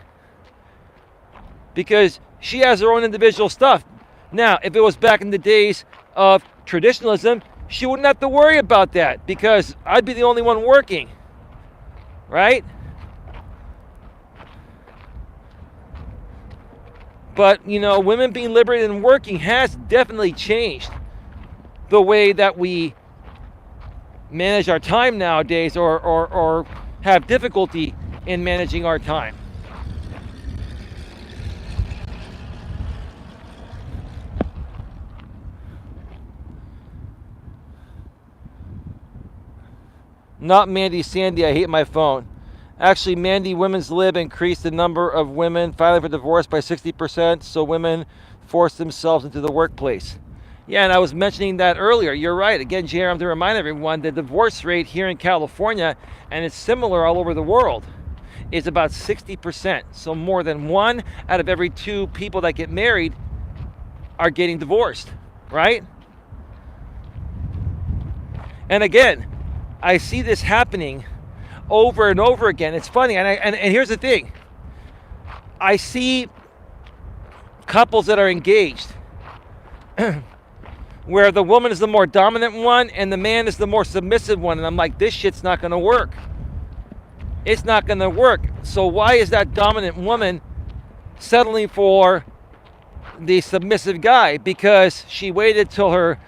Because she has her own individual stuff. Now, if it was back in the days of traditionalism, she wouldn't have to worry about that because I'd be the only one working, right? But, you know, women being liberated and working has definitely changed the way that we manage our time nowadays, or have difficulty in managing our time. Not Mandy, Sandy, I hate my phone. Actually, Mandy, Women's Lib increased the number of women filing for divorce by 60%, so women force themselves into the workplace. Yeah, and I was mentioning that earlier. You're right. Again, JR, to remind everyone, the divorce rate here in California, and it's similar all over the world, is about 60%. So more than 1 out of every 2 people that get married are getting divorced, right? And again, I see this happening over and over again. It's funny, and here's the thing. I see couples that are engaged where the woman is the more dominant one and the man is the more submissive one, and I'm like, this shit's not going to work. It's not going to work. So why is that dominant woman settling for the submissive guy? Because she waited till her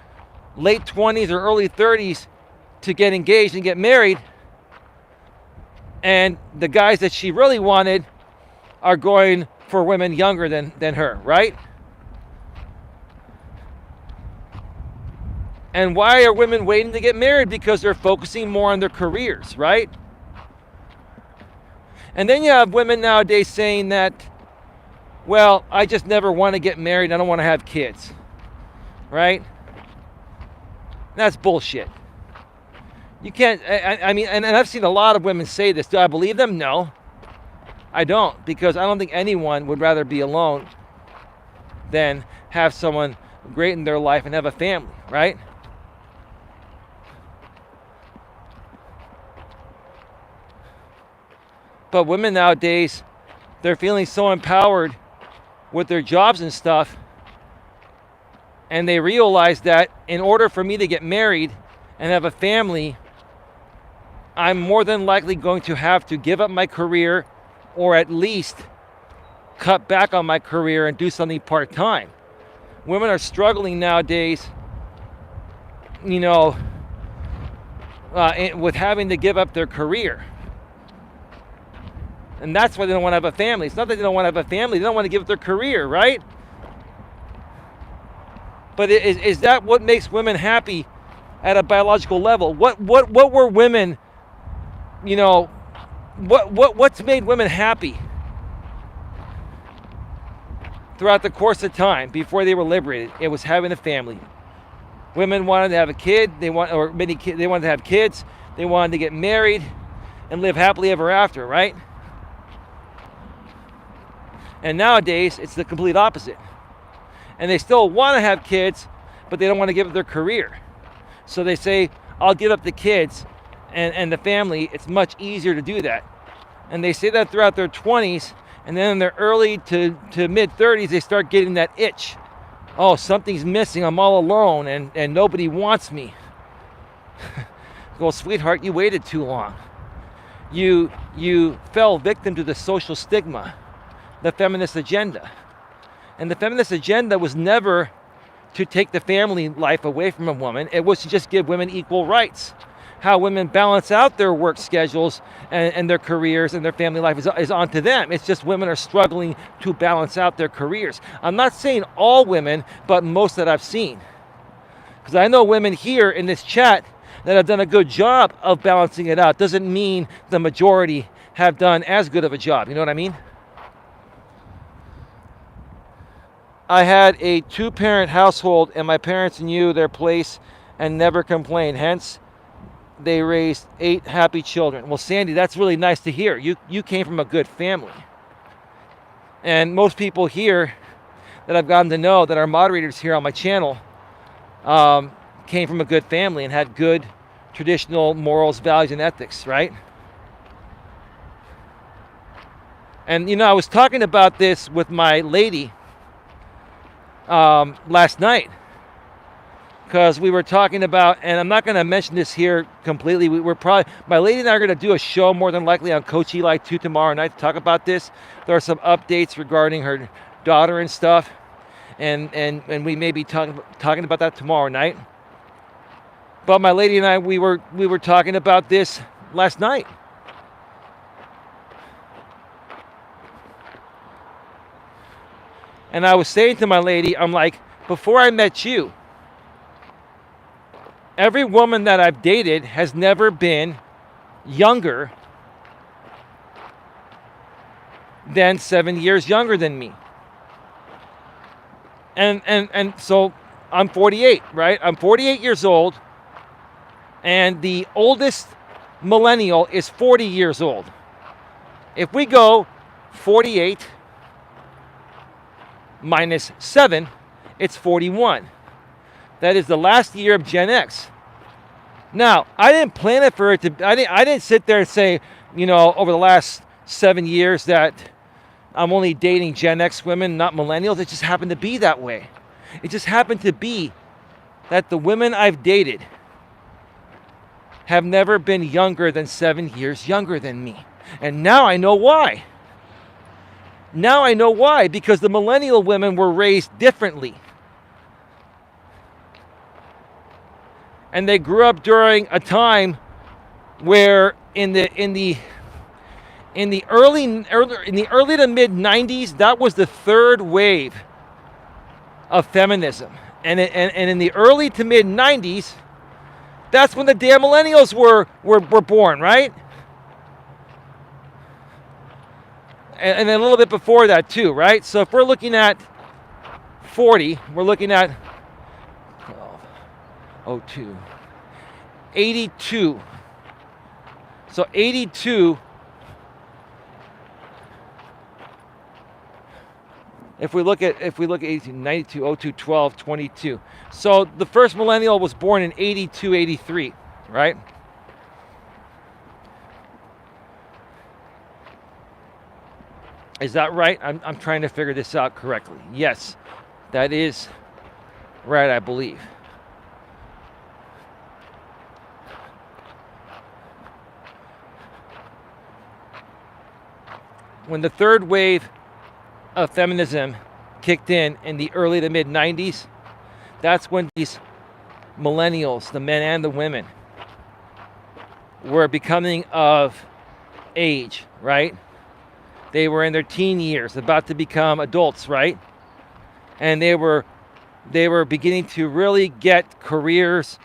late 20s or early 30s to get engaged and get married, and the guys that she really wanted are going for women younger than her, right? And why are women waiting to get married? Because they're focusing more on their careers, right? And then you have women nowadays saying that, well, I just never want to get married, I don't want to have kids, right? That's bullshit. You can't, I mean, and I've seen a lot of women say this. Do I believe them? No, I don't, because I don't think anyone would rather be alone than have someone great in their life and have a family, right? But women nowadays, they're feeling so empowered with their jobs and stuff, and they realize that in order for me to get married and have a family, I'm more than likely going to have to give up my career, or at least cut back on my career and do something part-time. Women are struggling nowadays, you know, with having to give up their career. And that's why they don't want to have a family. It's not that they don't want to have a family, they don't want to give up their career, right? But is that what makes women happy at a biological level? What were women, you know, what's made women happy throughout the course of time before they were liberated? It was having a family. Women wanted to have a kid, they wanted to have kids, they wanted to get married and live happily ever after, right? And nowadays, it's the complete opposite. And they still want to have kids, but they don't want to give up their career. So they say, I'll give up the kids and the family. It's much easier to do that. And they say that throughout their 20s, and then in their early to mid 30s, they start getting that itch. Oh, something's missing. I'm all alone, and nobody wants me. Well, sweetheart, you waited too long. You fell victim to the social stigma, the feminist agenda. And the feminist agenda was never to take the family life away from a woman. It was to just give women equal rights. how women balance out their work schedules and their careers and their family life is on to them. It's just women are struggling to balance out their careers. I'm not saying all women, but most that I've seen. Because I know women here in this chat that have done a good job of balancing it out. Doesn't mean the majority have done as good of a job. You know what I mean? I had a 2-parent household and my parents knew their place and never complained. Hence, they raised 8 happy children. Well, Sandy, that's really nice to hear. You came from a good family. And most people here that I've gotten to know that are moderators here on my channel came from a good family and had good traditional morals, values, and ethics, right? And, you know, I was talking about this with my lady last night, because we were talking about, and I'm not going to mention this here completely. We're probably, my lady and I are going to do a show more than likely on Coach Eli 2 tomorrow night to talk about this. There are some updates regarding her daughter and stuff, and we may be talking about that tomorrow night. But my lady and I, we were talking about this last night. And I was saying to my lady, I'm like, before I met you, every woman that I've dated has never been younger than 7 years younger than me. And so I'm 48, right? I'm 48 years old, and the oldest millennial is 40 years old. If we go 48 minus 7, it's 41. That is the last year of Gen X. Now, I didn't plan it for it to, I didn't sit there and say, you know, over the last 7 years that I'm only dating Gen X women, not millennials. It just happened to be that way. It just happened to be that the women I've dated have never been younger than 7 years younger than me. And now I know why. Now I know why, because the millennial women were raised differently. And they grew up during a time where in the early to mid 90s, that was the third wave of feminism. And in the early to mid 90s, that's when the damn millennials were born, right? And then a little bit before that too, right? So if we're looking at 40, we're looking at 02, 82. So 82, if we look at 18, 92, 02, 12, 22. So the first millennial was born in 82, 83, right? Is that right? I'm trying to figure this out correctly. Yes, that is right, I believe. When the third wave of feminism kicked in the early to mid 90s, that's when these millennials, the men and the women, were becoming of age, right? They were in their teen years, about to become adults, right? And they were beginning to really get careers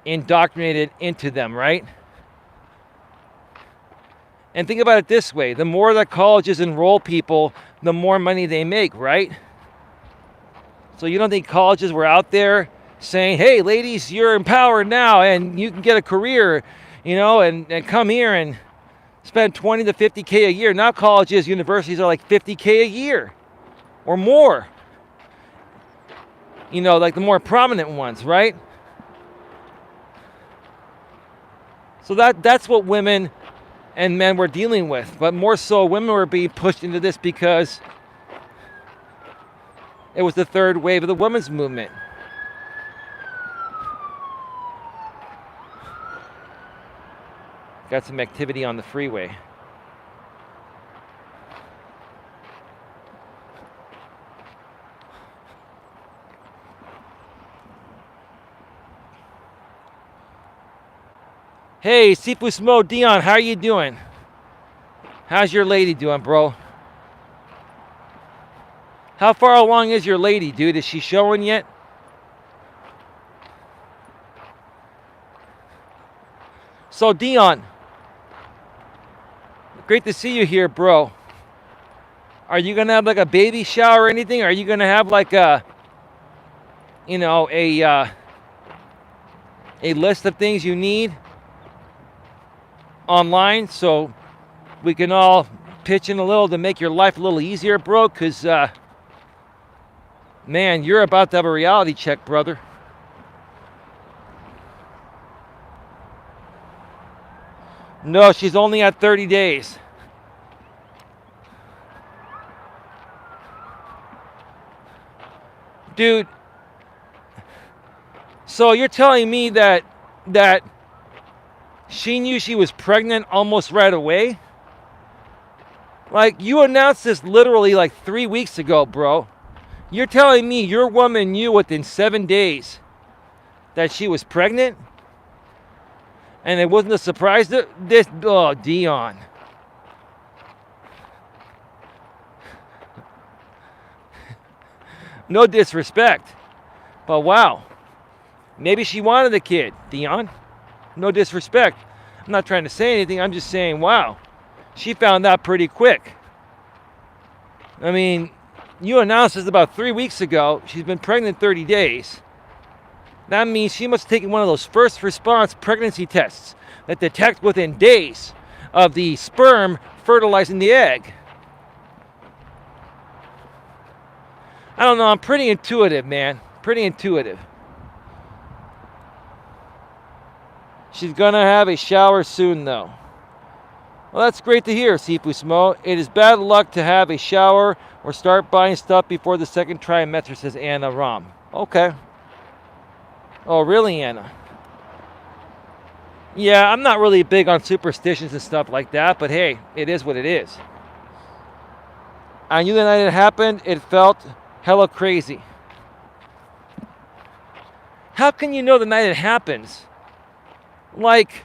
indoctrinated into them, right? And think about it this way. The more that colleges enroll people, the more money they make, right? So you don't think colleges were out there saying, hey, ladies, you're empowered now and you can get a career, you know, and come here and spend 20 to 50K a year. Now colleges, universities are like 50K a year or more. You know, like the more prominent ones, right? So that's what women and men were dealing with. But more so, women were being pushed into this because it was the third wave of the women's movement. Got some activity on the freeway. Hey, Sifu Smo, Dion, how are you doing? How's your lady doing, bro? How far along is your lady, dude? Is she showing yet? So, Dion, great to see you here, bro. Are you gonna have like a baby shower or anything? Are you gonna have like a, you know, a list of things you need online so we can all pitch in a little to make your life a little easier, bro? Cause man, you're about to have a reality check, brother. No, she's only at 30 days. Dude, so you're telling me that she knew she was pregnant almost right away? Like, you announced this literally like 3 weeks ago, bro. You're telling me your woman knew within 7 days that she was pregnant? And it wasn't a surprise to this? Oh, Dion. No disrespect, but wow. Maybe she wanted a kid, Dion. No disrespect. I'm not trying to say anything. I'm just saying, wow. She found out pretty quick. I mean, you announced this about 3 weeks ago. She's been pregnant 30 days. That means she must have taken one of those first response pregnancy tests that detect within days of the sperm fertilizing the egg. I don't know. I'm pretty intuitive, man. Pretty intuitive. She's going to have a shower soon, though. Well, that's great to hear, Sifu Smo. It is bad luck to have a shower or start buying stuff before the second trimester, says Anna Ram. Okay. Oh, really, Anna? Yeah, I'm not really big on superstitions and stuff like that, but hey, it is what it is. I knew the night it happened, it felt hella crazy. How can you know the night it happens? Like,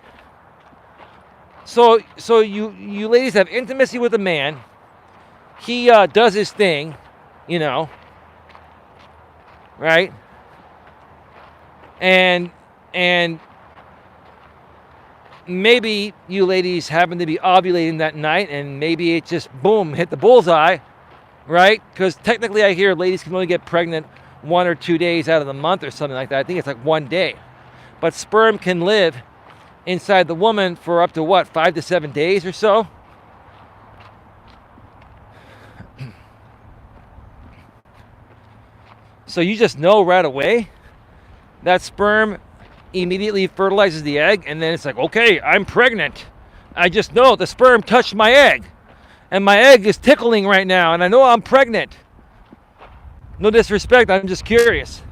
so you ladies have intimacy with a man. He does his thing, you know, right? And maybe you ladies happen to be ovulating that night, and maybe it just boom hit the bullseye, right? Because technically, I hear ladies can only get pregnant 1 or 2 days out of the month or something like that. I think it's like 1 day, but sperm can live inside the woman for up to what, 5 to 7 days or so. So you just know right away that sperm immediately fertilizes the egg, and then it's like, okay, I'm pregnant. I just know the sperm touched my egg, and my egg is tickling right now, and I know I'm pregnant. No disrespect, I'm just curious.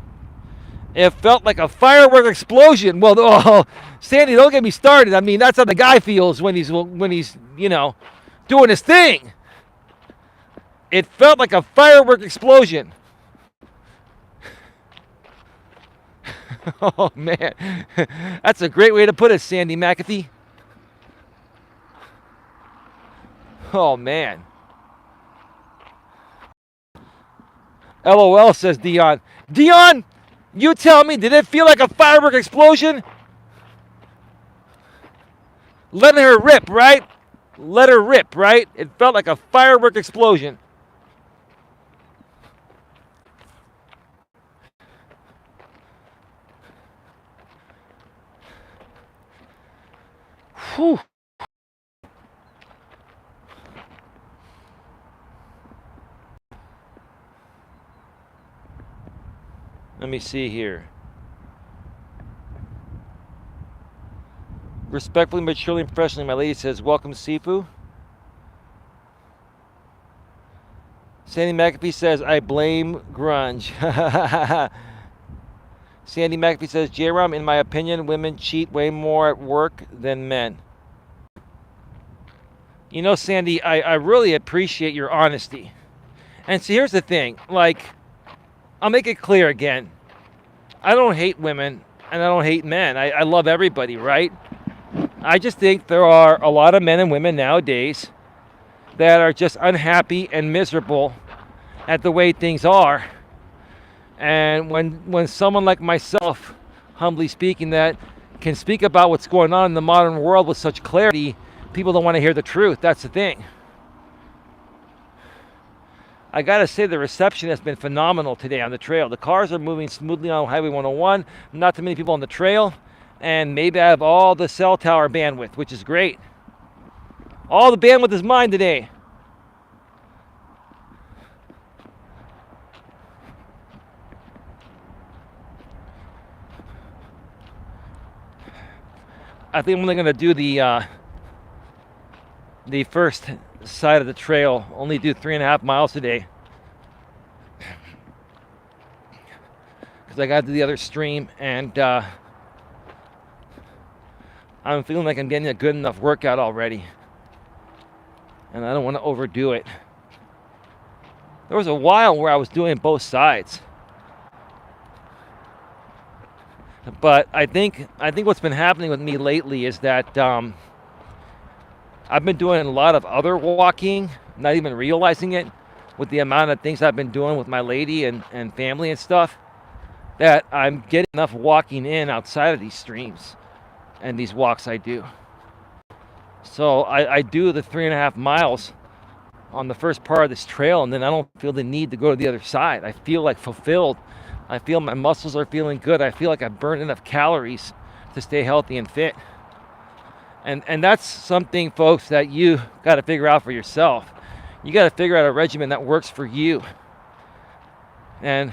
It felt like a firework explosion. Well, oh, Sandy, don't get me started. I mean, that's how the guy feels when he's you know, doing his thing. It felt like a firework explosion. Oh, man. That's a great way to put it, Sandy McAfee. Oh, man. LOL, says Dion. Dion, you tell me, did it feel like a firework explosion? Letting her rip, right? Let her rip, right? It felt like a firework explosion. Whew. Let me see here. Respectfully, maturely, and professionally, my lady says, welcome, Sifu. Sandy McAfee says, I blame grunge. Sandy McAfee says, J-Ram, in my opinion, women cheat way more at work than men. You know, Sandy, I really appreciate your honesty. And see, here's the thing. Like, I'll make it clear again. I don't hate women, and I don't hate men. I love everybody, right? I just think there are a lot of men and women nowadays that are just unhappy and miserable at the way things are. And when someone like myself, humbly speaking, that can speak about what's going on in the modern world with such clarity, people don't want to hear the truth. That's the thing. I gotta say, the reception has been phenomenal today on the trail. The cars are moving smoothly on Highway 101, not too many people on the trail, and maybe I have all the cell tower bandwidth, which is great. All the bandwidth is mine today. I think I'm only gonna do the first side of the trail, only do 3.5 miles today, because I got to do the other stream, and I'm feeling like I'm getting a good enough workout already, and I don't want to overdo it. There was a while where I was doing both sides, but I think what's been happening with me lately is that I've been doing a lot of other walking, not even realizing it, with the amount of things I've been doing with my lady and family and stuff, that I'm getting enough walking in outside of these streams and these walks I do. So I do the 3.5 miles on the first part of this trail, and then I don't feel the need to go to the other side. I feel like fulfilled. I feel my muscles are feeling good. I feel like I've burned enough calories to stay healthy and fit. And that's something, folks, that you got to figure out for yourself. You got to figure out a regimen that works for you. And,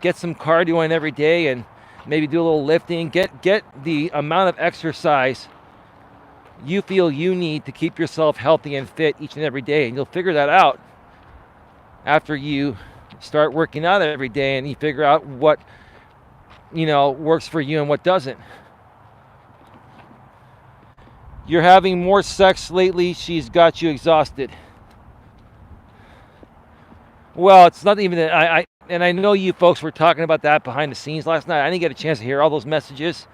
get some cardio in every day, and maybe do a little lifting. Get the amount of exercise you feel you need to keep yourself healthy and fit each and every day. And you'll figure that out after you start working out every day, and you figure out what, works for you and what doesn't. You're having more sex lately. She's got you exhausted. Well, it's not even that. I know you folks were talking about that behind the scenes last night. I didn't get a chance to hear all those messages,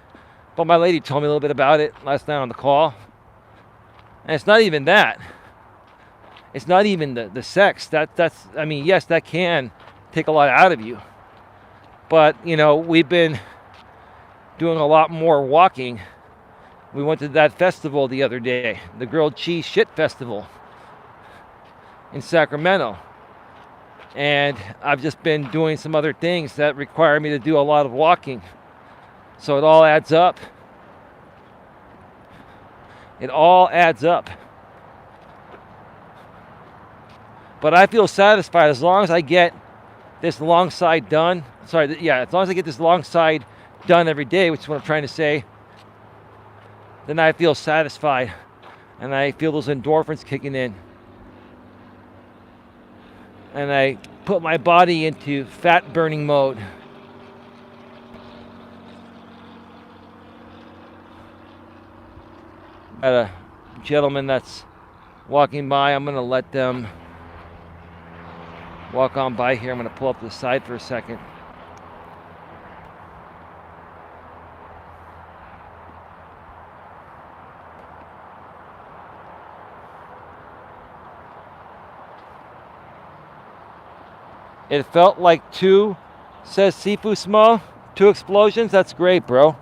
but my lady told me a little bit about it last night on the call. And it's not even that. It's not even the sex. Yes, that can take a lot out of you. But, we've been doing a lot more walking. We went to that festival the other day, the Grilled Cheese Shit Festival in Sacramento. And I've just been doing some other things that require me to do a lot of walking. So it all adds up. It all adds up. But I feel satisfied as long as I get this long side done. As long as I get this long side done every day, which is what I'm trying to say, then I feel satisfied, and I feel those endorphins kicking in, and I put my body into fat burning mode. Got a gentleman that's walking by. I'm gonna let them walk on by here. I'm gonna pull up to the side for a second. It felt like 2, says Sifu Smo. 2 explosions. That's great, bro.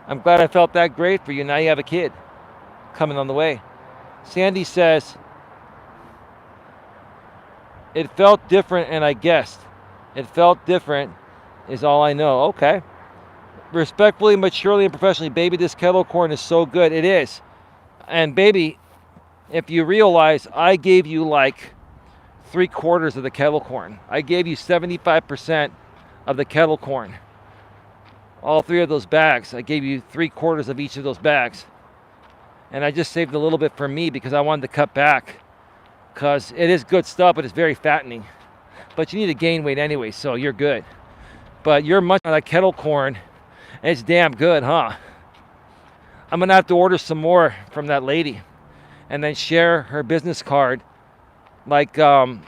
I'm glad I felt that great for you. Now you have a kid coming on the way. Sandy says, it felt different, and I guessed. It felt different is all I know. Okay. Respectfully, maturely, and professionally, baby, this kettle corn is so good. It is. And baby, if you realize, I gave you like 3/4 of the kettle corn. I gave you 75% of the kettle corn. All 3 of those bags. I gave you 3/4 of each of those bags. And I just saved a little bit for me because I wanted to cut back. Because it is good stuff, but it's very fattening. But you need to gain weight anyway, so you're good. But you're munching on that kettle corn, and it's damn good, huh? I'm going to have to order some more from that lady and then share her business card. Like, I'll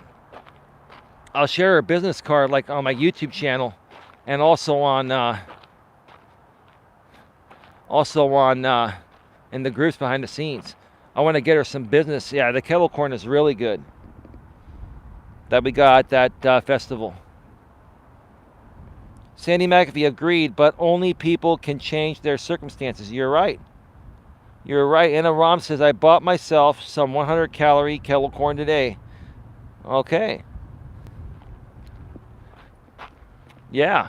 share her business card like on my YouTube channel, and also on in the groups behind the scenes. I want to get her some business. Yeah, the kettle corn is really good that we got at that festival. Sandy McAfee agreed, but only people can change their circumstances. You're right. You're right. Anna Rom says, I bought myself some 100-calorie kettle corn today. Okay. Yeah.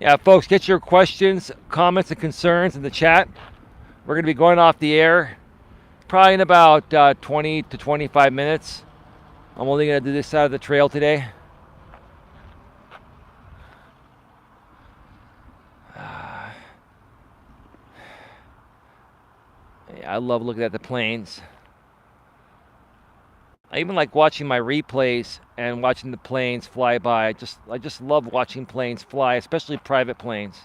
Yeah, folks, get your questions, comments, and concerns in the chat. We're going to be going off the air probably in about 20 to 25 minutes. I'm only going to do this side of the trail today. Yeah, I love looking at the planes. I even like watching my replays and watching the planes fly by. I just love watching planes fly, especially private planes,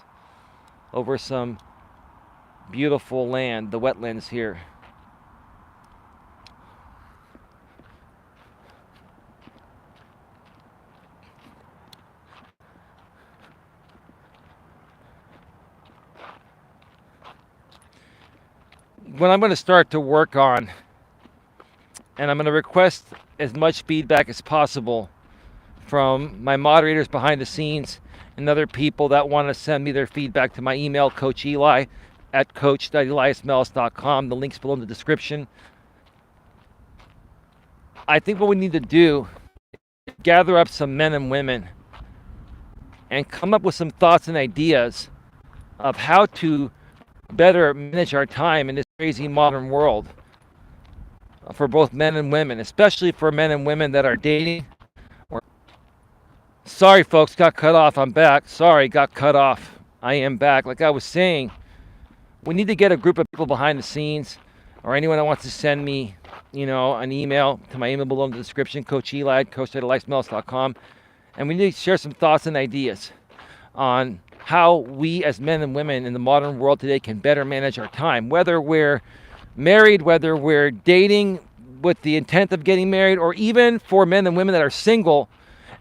over some beautiful land, the wetlands here. What I'm going to start to work on, and I'm going to request as much feedback as possible from my moderators behind the scenes and other people that want to send me their feedback to my email, Coach Eli at coach.eliasmelas.com. The link's below in the description. I think what we need to do is gather up some men and women and come up with some thoughts and ideas of how to better manage our time in this crazy modern world for both men and women, especially for men and women that are dating. Sorry, folks, got cut off. I'm back. Sorry, got cut off. I am back. Like I was saying, we need to get a group of people behind the scenes, or anyone that wants to send me, an email to my email below in the description, Coach Eli at coach.eliasmelas.com, and we need to share some thoughts and ideas on how we as men and women in the modern world today can better manage our time, whether we're married, whether we're dating with the intent of getting married, or even for men and women that are single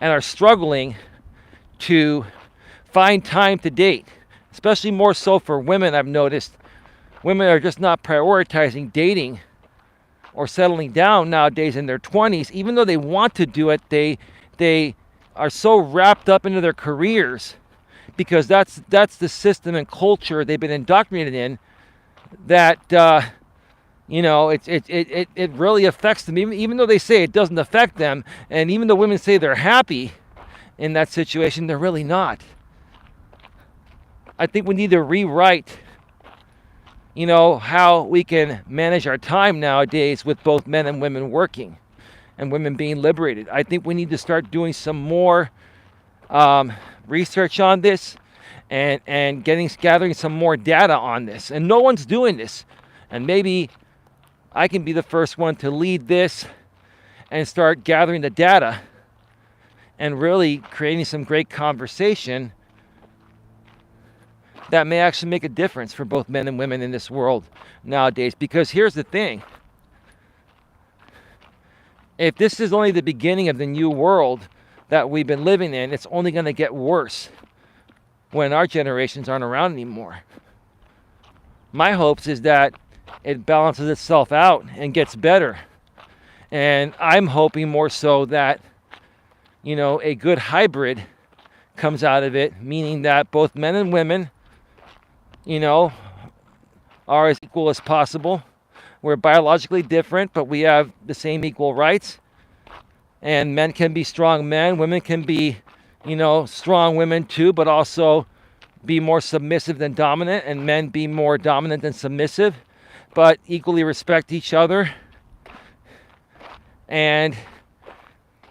and are struggling to find time to date, especially more so for women. I've noticed women are just not prioritizing dating or settling down nowadays in their 20s. Even though they want to do it, they are so wrapped up into their careers because that's the system and culture they've been indoctrinated in, that it really affects them, even though they say it doesn't affect them, and even though women say they're happy in that situation, they're really not. I think we need to rewrite, how we can manage our time nowadays with both men and women working and women being liberated. I think we need to start doing some more research on this and gathering some more data on this. And no one's doing this. And maybe I can be the first one to lead this and start gathering the data and really creating some great conversation that may actually make a difference for both men and women in this world nowadays. Because here's the thing. If this is only the beginning of the new world that we've been living in, it's only going to get worse when our generations aren't around anymore. My hopes is that it balances itself out and gets better. And I'm hoping more so that, a good hybrid comes out of it, meaning that both men and women, are as equal as possible. We're biologically different, but we have the same equal rights. And men can be strong men, women can be, strong women too, but also be more submissive than dominant, and men be more dominant than submissive, but equally respect each other and,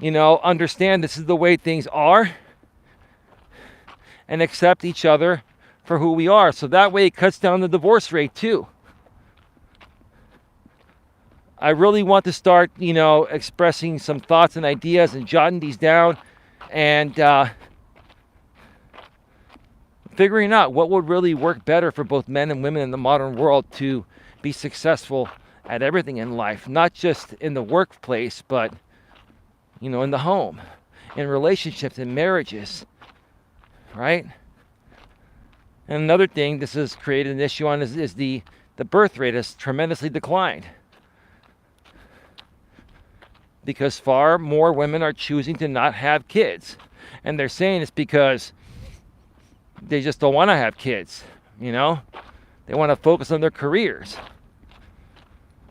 understand this is the way things are and accept each other for who we are. So that way it cuts down the divorce rate too. I really want to start, expressing some thoughts and ideas and jotting these down and figuring out what would really work better for both men and women in the modern world to be successful at everything in life, not just in the workplace, but, in the home, in relationships, in marriages. right? And another thing this has created an issue on is the birth rate has tremendously declined, because far more women are choosing to not have kids. And they're saying it's because they just don't want to have kids, you know? They want to focus on their careers.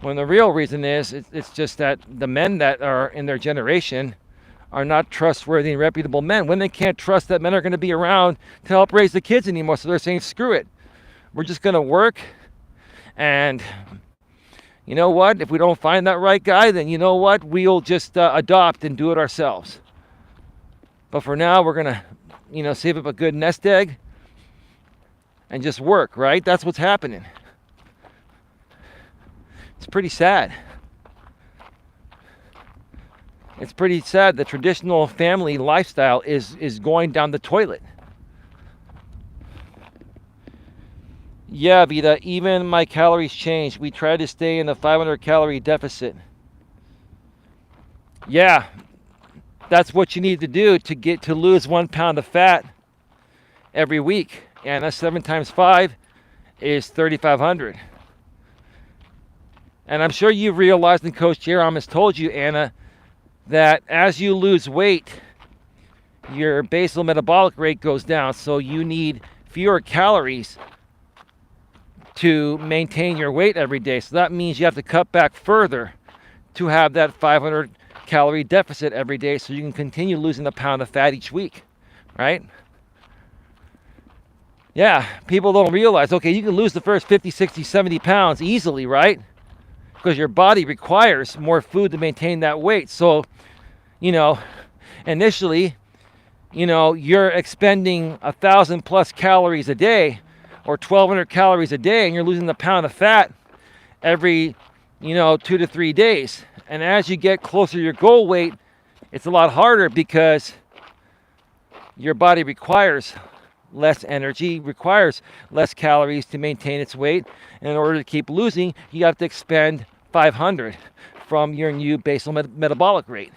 When the real reason is, it's just that the men that are in their generation are not trustworthy and reputable men. Women can't trust that men are going to be around to help raise the kids anymore, so they're saying, screw it. We're just going to work, and you know what? If we don't find that right guy, then you know what? We'll just adopt and do it ourselves. But for now, we're going to, save up a good nest egg and just work, right? That's what's happening. It's pretty sad. It's pretty sad. The traditional family lifestyle is going down the toilet. Yeah, Vida, even my calories changed. We try to stay in the 500 calorie deficit. Yeah, that's what you need to do to lose 1 pound of fat every week. And that's 7 times 5 is 3,500. And I'm sure you've realized, and Coach Jerome has told you, Anna, that as you lose weight, your basal metabolic rate goes down. So you need fewer calories to maintain your weight every day. So that means you have to cut back further to have that 500 calorie deficit every day, so you can continue losing a pound of fat each week, right? Yeah, people don't realize, okay, you can lose the first 50, 60, 70 pounds easily, right? Because your body requires more food to maintain that weight. So, initially, you're expending 1,000 plus calories a day, or 1,200 calories a day, and you're losing a pound of fat every, 2 to 3 days. And as you get closer to your goal weight, it's a lot harder, because your body requires less energy, requires less calories to maintain its weight. And in order to keep losing, you have to expend 500 from your new basal metabolic rate.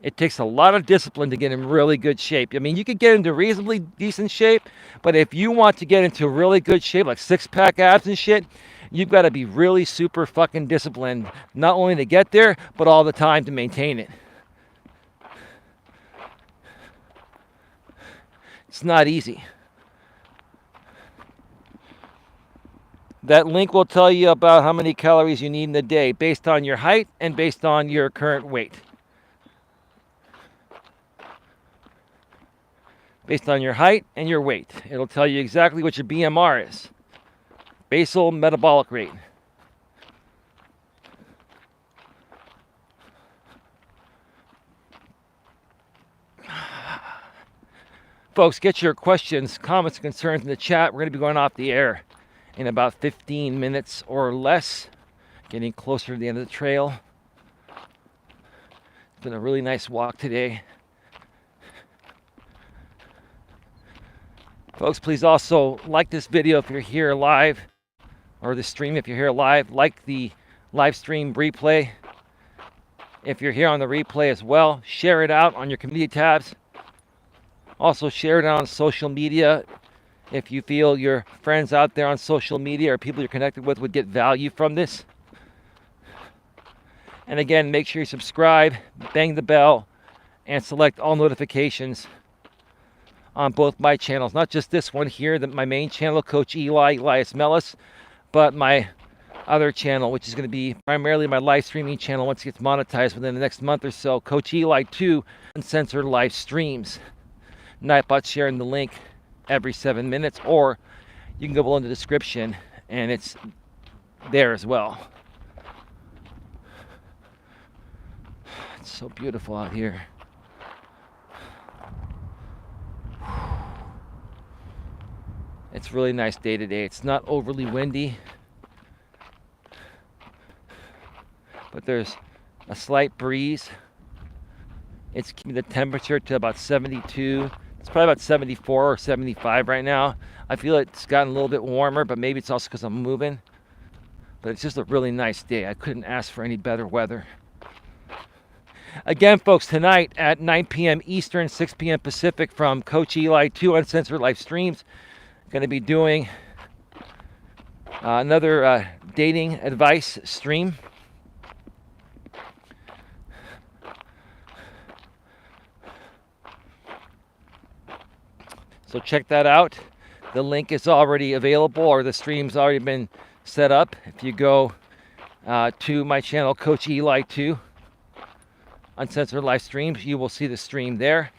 It takes a lot of discipline to get in really good shape. I mean, you could get into reasonably decent shape, but if you want to get into really good shape, like 6-pack abs and shit, you've got to be really super fucking disciplined, not only to get there, but all the time to maintain it. It's not easy. That link will tell you about how many calories you need in a day based on your height and based on your current weight. Based on your height and your weight. It'll tell you exactly what your BMR is. Basal metabolic rate. Folks, get your questions, comments, and concerns in the chat. We're going to be going off the air in about 15 minutes or less. Getting closer to the end of the trail. It's been a really nice walk today. Folks, please also like this video if you're here live, or the stream if you're here live. Like the live stream replay if you're here on the replay as well. Share it out on your community tabs. Also share it on social media if you feel your friends out there on social media or people you're connected with would get value from this. And again, make sure you subscribe, bang the bell, and select all notifications on both my channels. Not just this one here, my main channel, Coach Eli, Elias Melas, but my other channel, which is going to be primarily my live streaming channel once it gets monetized within the next month or so, Coach Eli 2, uncensored live streams. Nightbot sharing the link every 7 minutes, or you can go below in the description and it's there as well. It's so beautiful out here. It's a really nice day today. It's not overly windy, but there's a slight breeze. It's keeping the temperature to about 72. It's probably about 74 or 75 right now. I feel it's gotten a little bit warmer, but maybe it's also because I'm moving. But it's just a really nice day. I couldn't ask for any better weather. Again, folks, tonight at 9 p.m. Eastern, 6 p.m. Pacific from Coach Eli, 2 Uncensored Live Streams. Going to be doing another dating advice stream. So check that out. The link is already available, or the stream's already been set up. If you go to my channel, Coach Eli 2 Uncensored Live Streams, you will see the stream there.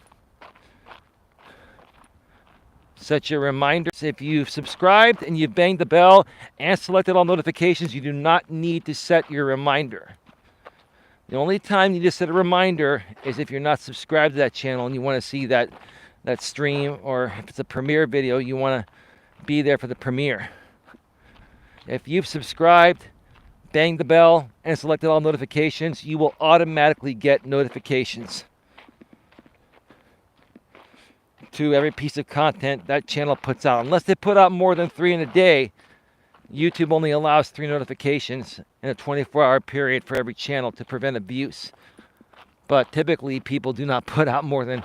Set your reminders. If you've subscribed and you've banged the bell and selected all notifications, you do not need to set your reminder. The only time you need to set a reminder is if you're not subscribed to that channel and you want to see that stream, or if it's a premiere video, you want to be there for the premiere. If you've subscribed, banged the bell, and selected all notifications, you will automatically get notifications to every piece of content that channel puts out. Unless they put out more than 3 in a day, YouTube only allows 3 notifications in a 24-hour period for every channel to prevent abuse. But typically, people do not put out more than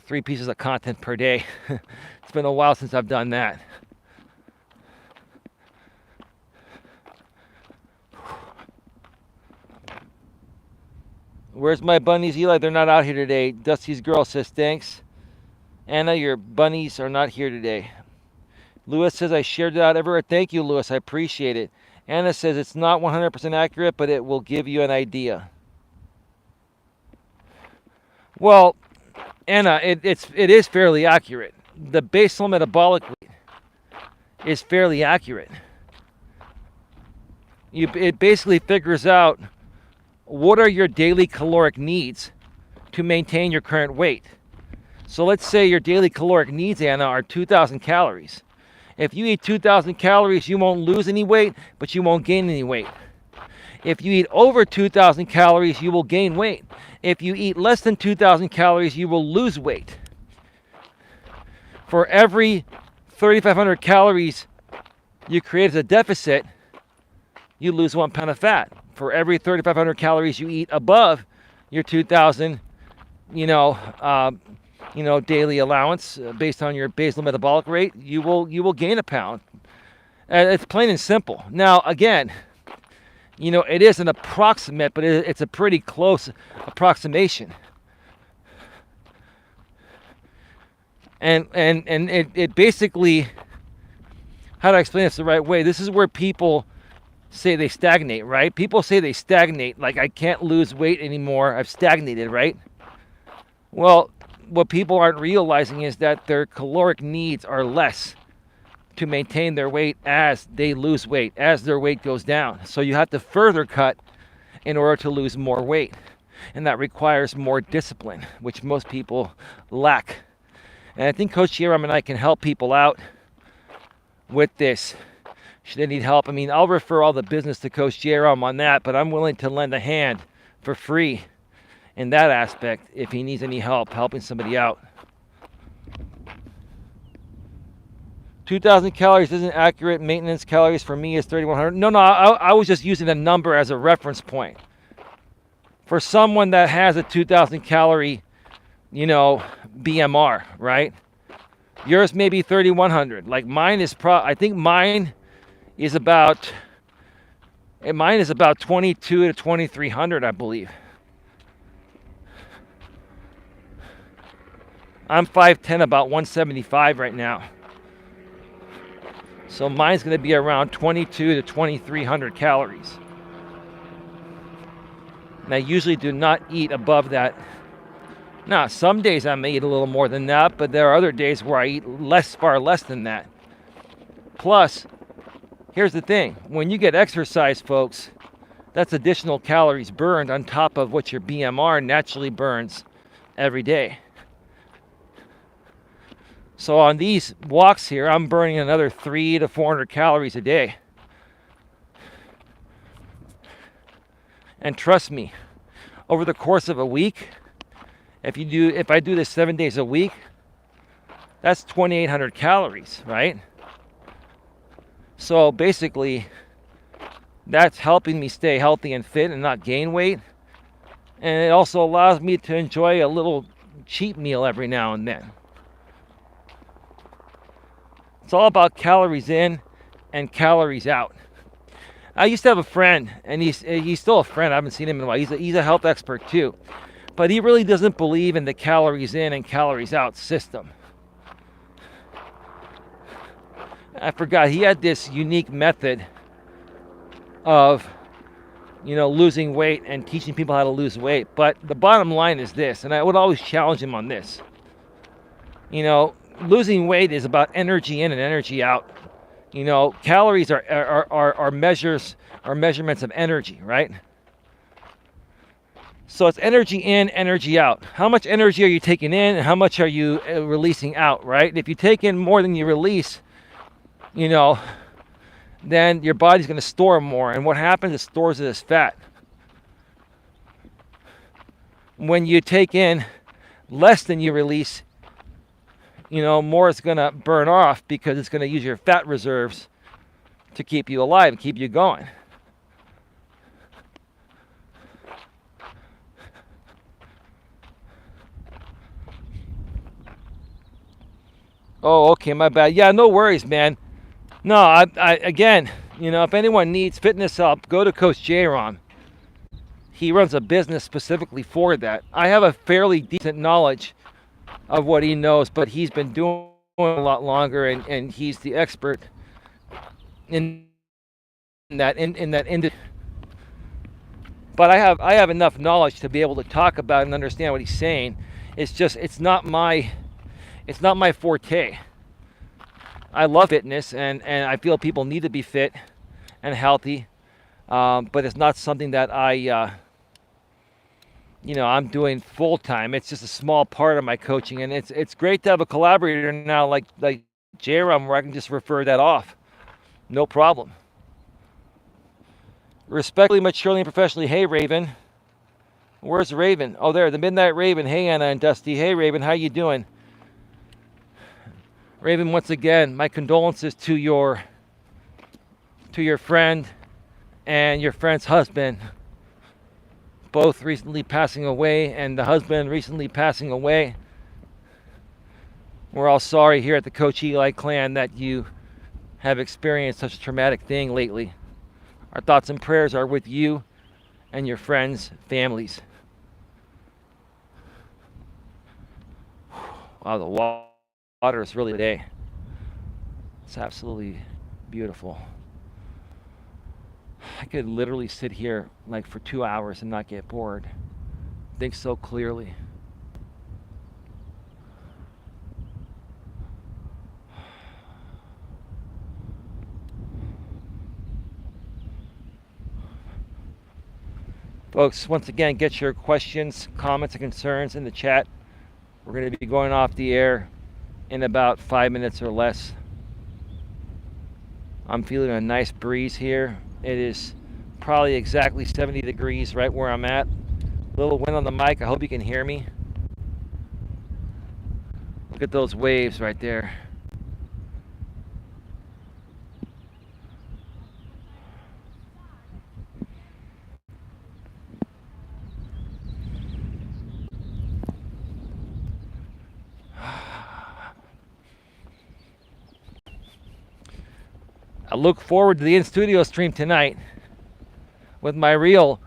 3 pieces of content per day. It's been a while since I've done that. Where's my bunnies, Eli? They're not out here today. Dusty's girl says thanks. Anna, your bunnies are not here today. Lewis says I shared it out everywhere. Thank you, Lewis. I appreciate it. Anna says it's not 100% accurate, but it will give you an idea. Well, Anna, it is fairly accurate. The basal metabolic rate is fairly accurate. It basically figures out what are your daily caloric needs to maintain your current weight. So let's say your daily caloric needs, Anna, are 2,000 calories. If you eat 2,000 calories, you won't lose any weight, but you won't gain any weight. If you eat over 2,000 calories, you will gain weight. If you eat less than 2,000 calories, you will lose weight. For every 3,500 calories you create as a deficit, you lose 1 pound of fat. For every 3,500 calories you eat above your 2,000, daily allowance based on your basal metabolic rate, you will gain a pound. It's plain and simple. Now, again, it is an approximate, but it's a pretty close approximation. And it basically, how do I explain this the right way? This is where people say they stagnate, right? People say they stagnate, like I can't lose weight anymore. I've stagnated, right? Well, what people aren't realizing is that their caloric needs are less to maintain their weight as they lose weight, as their weight goes down. So you have to further cut in order to lose more weight. And that requires more discipline, which most people lack. And I think Coach Eli and I can help people out with this. Should they need help? I mean, I'll refer all the business to Coach Jerome on that, but I'm willing to lend a hand for free in that aspect if he needs any help helping somebody out. 2,000 calories isn't accurate. Maintenance calories for me is 3,100. No, I was just using a number as a reference point. For someone that has a 2,000 calorie, BMR, right? Yours may be 3,100. Like mine is I think mine is about 22 to 2,300, I believe. I'm 5'10", about 175 right now. So mine's going to be around 22 to 2,300 calories. And I usually do not eat above that. Now, some days I may eat a little more than that, but there are other days where I eat far less than that. Plus, here's the thing. When you get exercise, folks, that's additional calories burned on top of what your BMR naturally burns every day. So on these walks here, I'm burning another 300 to 400 calories a day. And trust me, over the course of a week, if I do this 7 days a week, that's 2,800 calories, right? So basically, that's helping me stay healthy and fit and not gain weight. And it also allows me to enjoy a little cheat meal every now and then. It's all about calories in and calories out. I used to have a friend, and he's still a friend. I haven't seen him in a while. He's a health expert too, but he really doesn't believe in the calories in and calories out system. I forgot, he had this unique method of, losing weight and teaching people how to lose weight. But the bottom line is this, and I would always challenge him on this. Losing weight is about energy in and energy out. Calories are measurements of energy, right? So it's energy in, energy out. How much energy are you taking in, and how much are you releasing out, right? If you take in more than you release, then your body's going to store more. And what happens? It stores it as fat. When you take in less than you release, more is going to burn off because it's going to use your fat reserves to keep you alive and keep you going. Oh, okay, my bad. Yeah, no worries, man. No, I again, if anyone needs fitness help, go to Coach J-Ron. He runs a business specifically for that. I have a fairly decent knowledge of what he knows, but he's been doing a lot longer, and he's the expert in that industry. But I have enough knowledge to be able to talk about and understand what he's saying. It's not my forte. I love fitness, and I feel people need to be fit and healthy, but it's not something that I'm doing full time. It's just a small part of my coaching, and it's great to have a collaborator now like J-Ram, where I can just refer that off, no problem. Respectfully, maturely, and professionally. Hey, Raven. Where's Raven? Oh, there, the Midnight Raven. Hey, Anna and Dusty. Hey, Raven, how you doing? Raven, once again, my condolences to your friend and your friend's husband, both recently passing away, and the husband recently passing away. We're all sorry here at the Coach Eli clan that you have experienced such a traumatic thing lately. Our thoughts and prayers are with you and your friends' families. Wow, the water is really today. It's absolutely beautiful. I could literally sit here like for 2 hours and not get bored. Think so clearly. Folks, once again, get your questions, comments, and concerns in the chat. We're going to be going off the air in about 5 minutes or less. I'm feeling a nice breeze here. It is probably exactly 70 degrees right where I'm at. A little wind on the mic. I hope you can hear me. Look at those waves right there. I look forward to the in-studio stream tonight with my real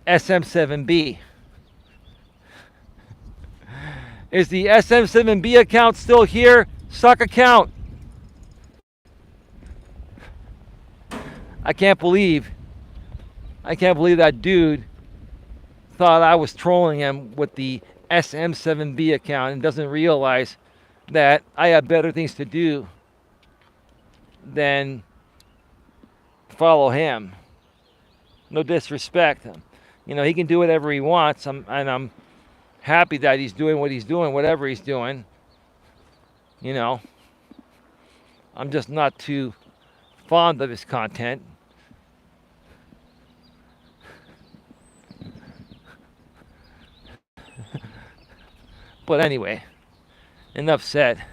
SM7B. Is the SM7B account still here? Suck account. I can't believe that dude thought I was trolling him with the SM7B account and doesn't realize that I have better things to do than follow him. No disrespect. He can do whatever he wants, and I'm happy that he's doing what he's doing, whatever he's doing. I'm just not too fond of his content. But anyway, enough said.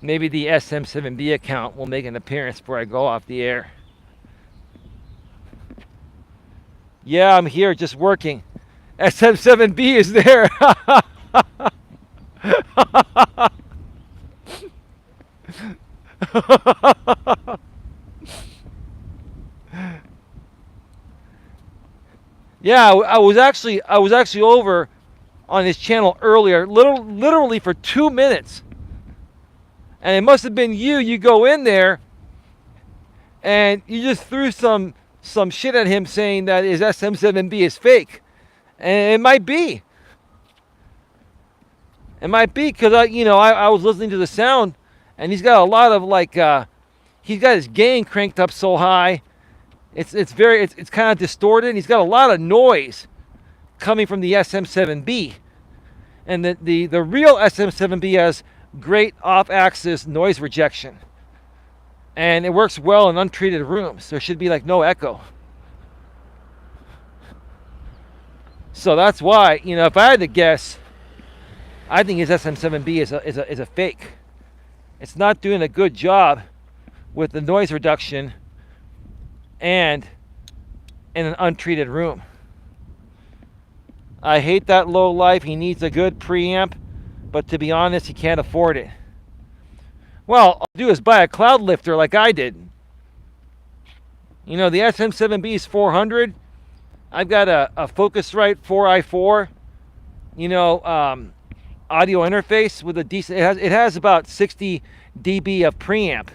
Maybe the SM7B account will make an appearance before I go off the air. Yeah, I'm here just working. SM7B is there. Yeah, I was actually over on his channel earlier, literally for 2 minutes, and it must have been you. You go in there and you just threw some shit at him saying that his SM7B is fake, and it might be. It might be because I was listening to the sound, and he's got a lot of he's got his gain cranked up so high. It's kind of distorted. He's got a lot of noise coming from the SM7B, and the real SM7B has great off-axis noise rejection, and it works well in untreated rooms. There should be no echo. So that's why, if I had to guess, I think his SM7B is a fake. It's not doing a good job with the noise reduction and in an untreated room. I hate that low life. He needs a good preamp, but to be honest, he can't afford it. Well, all I'll do is buy a cloud lifter like I did. The SM7B is 400. I've got a Focusrite 4i4, audio interface with a decent. It has about 60 dB of preamp.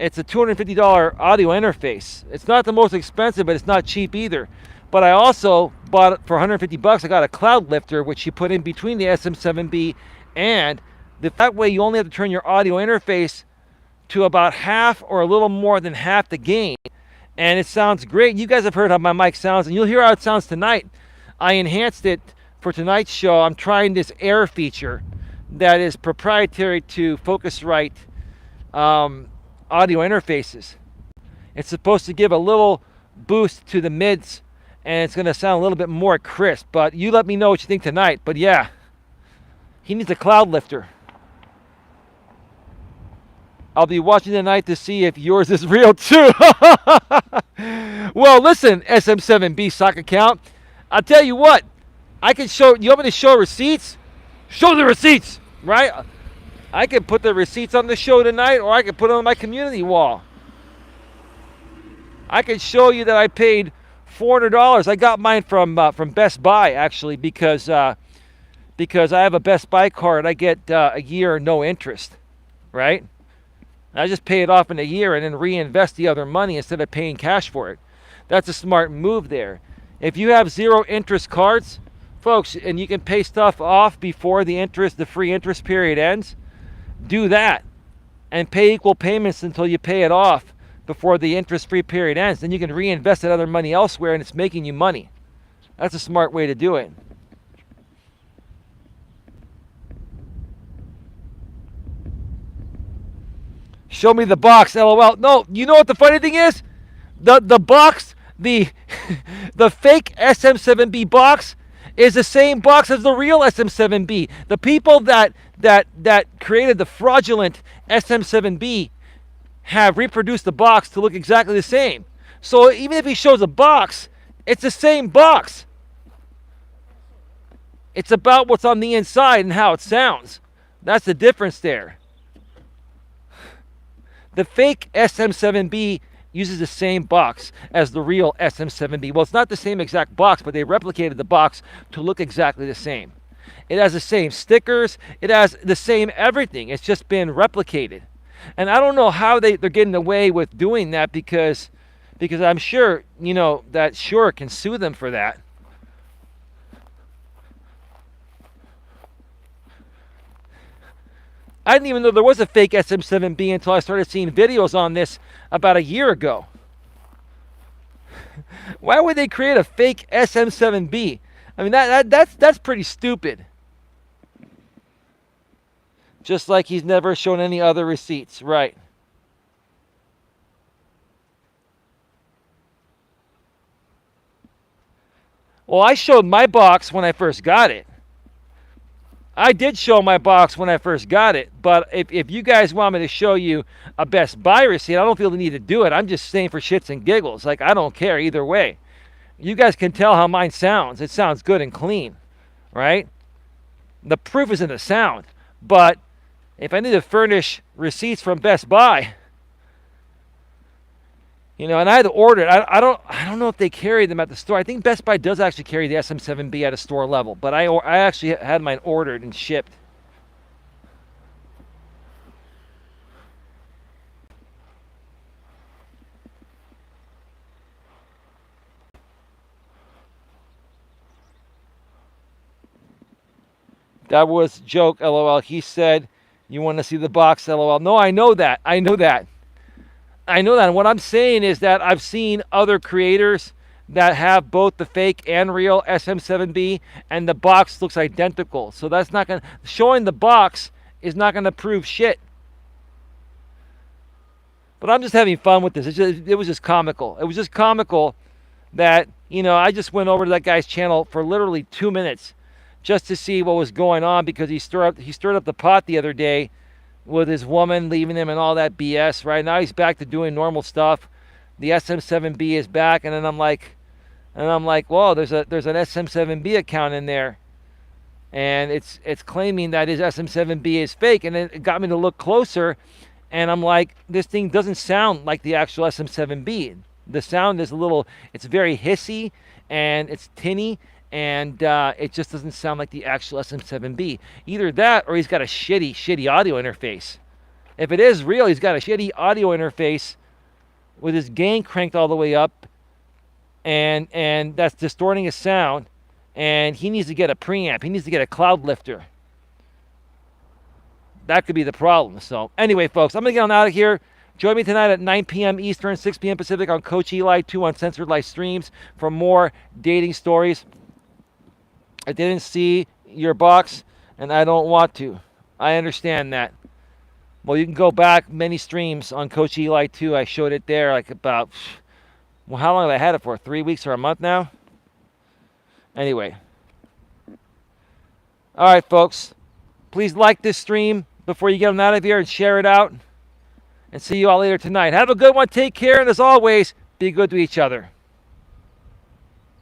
It's a $250 audio interface. It's not the most expensive, but it's not cheap either. But I also bought it for $150. I got a cloud lifter, which you put in between the SM7B and that way you only have to turn your audio interface to about half or a little more than half the gain. And it sounds great. You guys have heard how my mic sounds, and you'll hear how it sounds tonight. I enhanced it for tonight's show. I'm trying this air feature that is proprietary to Focusrite audio interfaces. It's supposed to give a little boost to the mids, and it's going to sound a little bit more crisp. But you let me know what you think tonight. But yeah, he needs a cloud lifter. I'll be watching tonight to see if yours is real too. Well, listen, SM7B sock account. I'll tell you what. I can show. You want me to show receipts? Show the receipts, right? I can put the receipts on the show tonight, or I can put them on my community wall. I can show you that I paid $400. I got mine from Best Buy actually because I have a Best Buy card. I get a year no interest, right? I just pay it off in a year and then reinvest the other money instead of paying cash for it. That's a smart move there. If you have zero interest cards, folks, and you can pay stuff off before the free interest period ends, do that and pay equal payments until you pay it off before the interest-free period ends. Then you can reinvest that other money elsewhere and it's making you money. That's a smart way to do it. Show me the box, LOL. No, you know what the funny thing is? The box, the fake SM7B box is the same box as the real SM7B. The people that created the fraudulent SM7B have reproduced the box to look exactly the same. So even if he shows a box, it's the same box. It's about what's on the inside and how it sounds. That's the difference there. The fake SM7B uses the same box as the real SM7B. Well, it's not the same exact box, but they replicated the box to look exactly the same. It has the same stickers. It has the same everything. It's just been replicated. And I don't know how they're getting away with doing that because I'm sure, that Shure can sue them for that. I didn't even know there was a fake SM7B until I started seeing videos on this about a year ago. Why would they create a fake SM7B? I mean, that's pretty stupid. Just like he's never shown any other receipts, right? Well, I showed my box when I first got it. I did show my box when I first got it, but if you guys want me to show you a Best Buy receipt, I don't feel the need to do it. I'm just saying for shits and giggles. I don't care either way. You guys can tell how mine sounds. It sounds good and clean, right? The proof is in the sound. But if I need to furnish receipts from Best Buy, and I had to order it. I don't know if they carry them at the store. I think Best Buy does actually carry the SM7B at a store level, but I actually had mine ordered and shipped. That was a joke, LOL. He said, you want to see the box, LOL. No, I know that. I know that. And what I'm saying is that I've seen other creators that have both the fake and real SM7B, and the box looks identical. So that's not going to, showing the box is not going to prove shit. But I'm just having fun with this. It was just comical. It was just comical that, I just went over to that guy's channel for literally 2 minutes just to see what was going on, because he stirred up the pot the other day with his woman leaving him and all that BS. Right now he's back to doing normal stuff. The SM7B is back, and then I'm like, whoa, there's an SM7B account in there, and it's claiming that his SM7B is fake, and it got me to look closer, and I'm like, this thing doesn't sound like the actual SM7B. The sound is it's very hissy and it's tinny, and it just doesn't sound like the actual SM7B. Either that, or he's got a shitty audio interface. If it is real, he's got a shitty audio interface with his gain cranked all the way up, and that's distorting his sound, and he needs to get a preamp. He needs to get a cloud lifter. That could be the problem. So anyway, folks, I'm going to get on out of here. Join me tonight at 9 p.m. Eastern, 6 p.m. Pacific on Coach Eli, 2 Uncensored Live Streams for more dating stories. I didn't see your box, and I don't want to. I understand that. Well, you can go back many streams on Coach Eli too. I showed it there like about, how long have I had it for? 3 weeks or a month now? Anyway. All right, folks. Please like this stream before you get them out of here, and share it out. And see you all later tonight. Have a good one. Take care. And as always, be good to each other.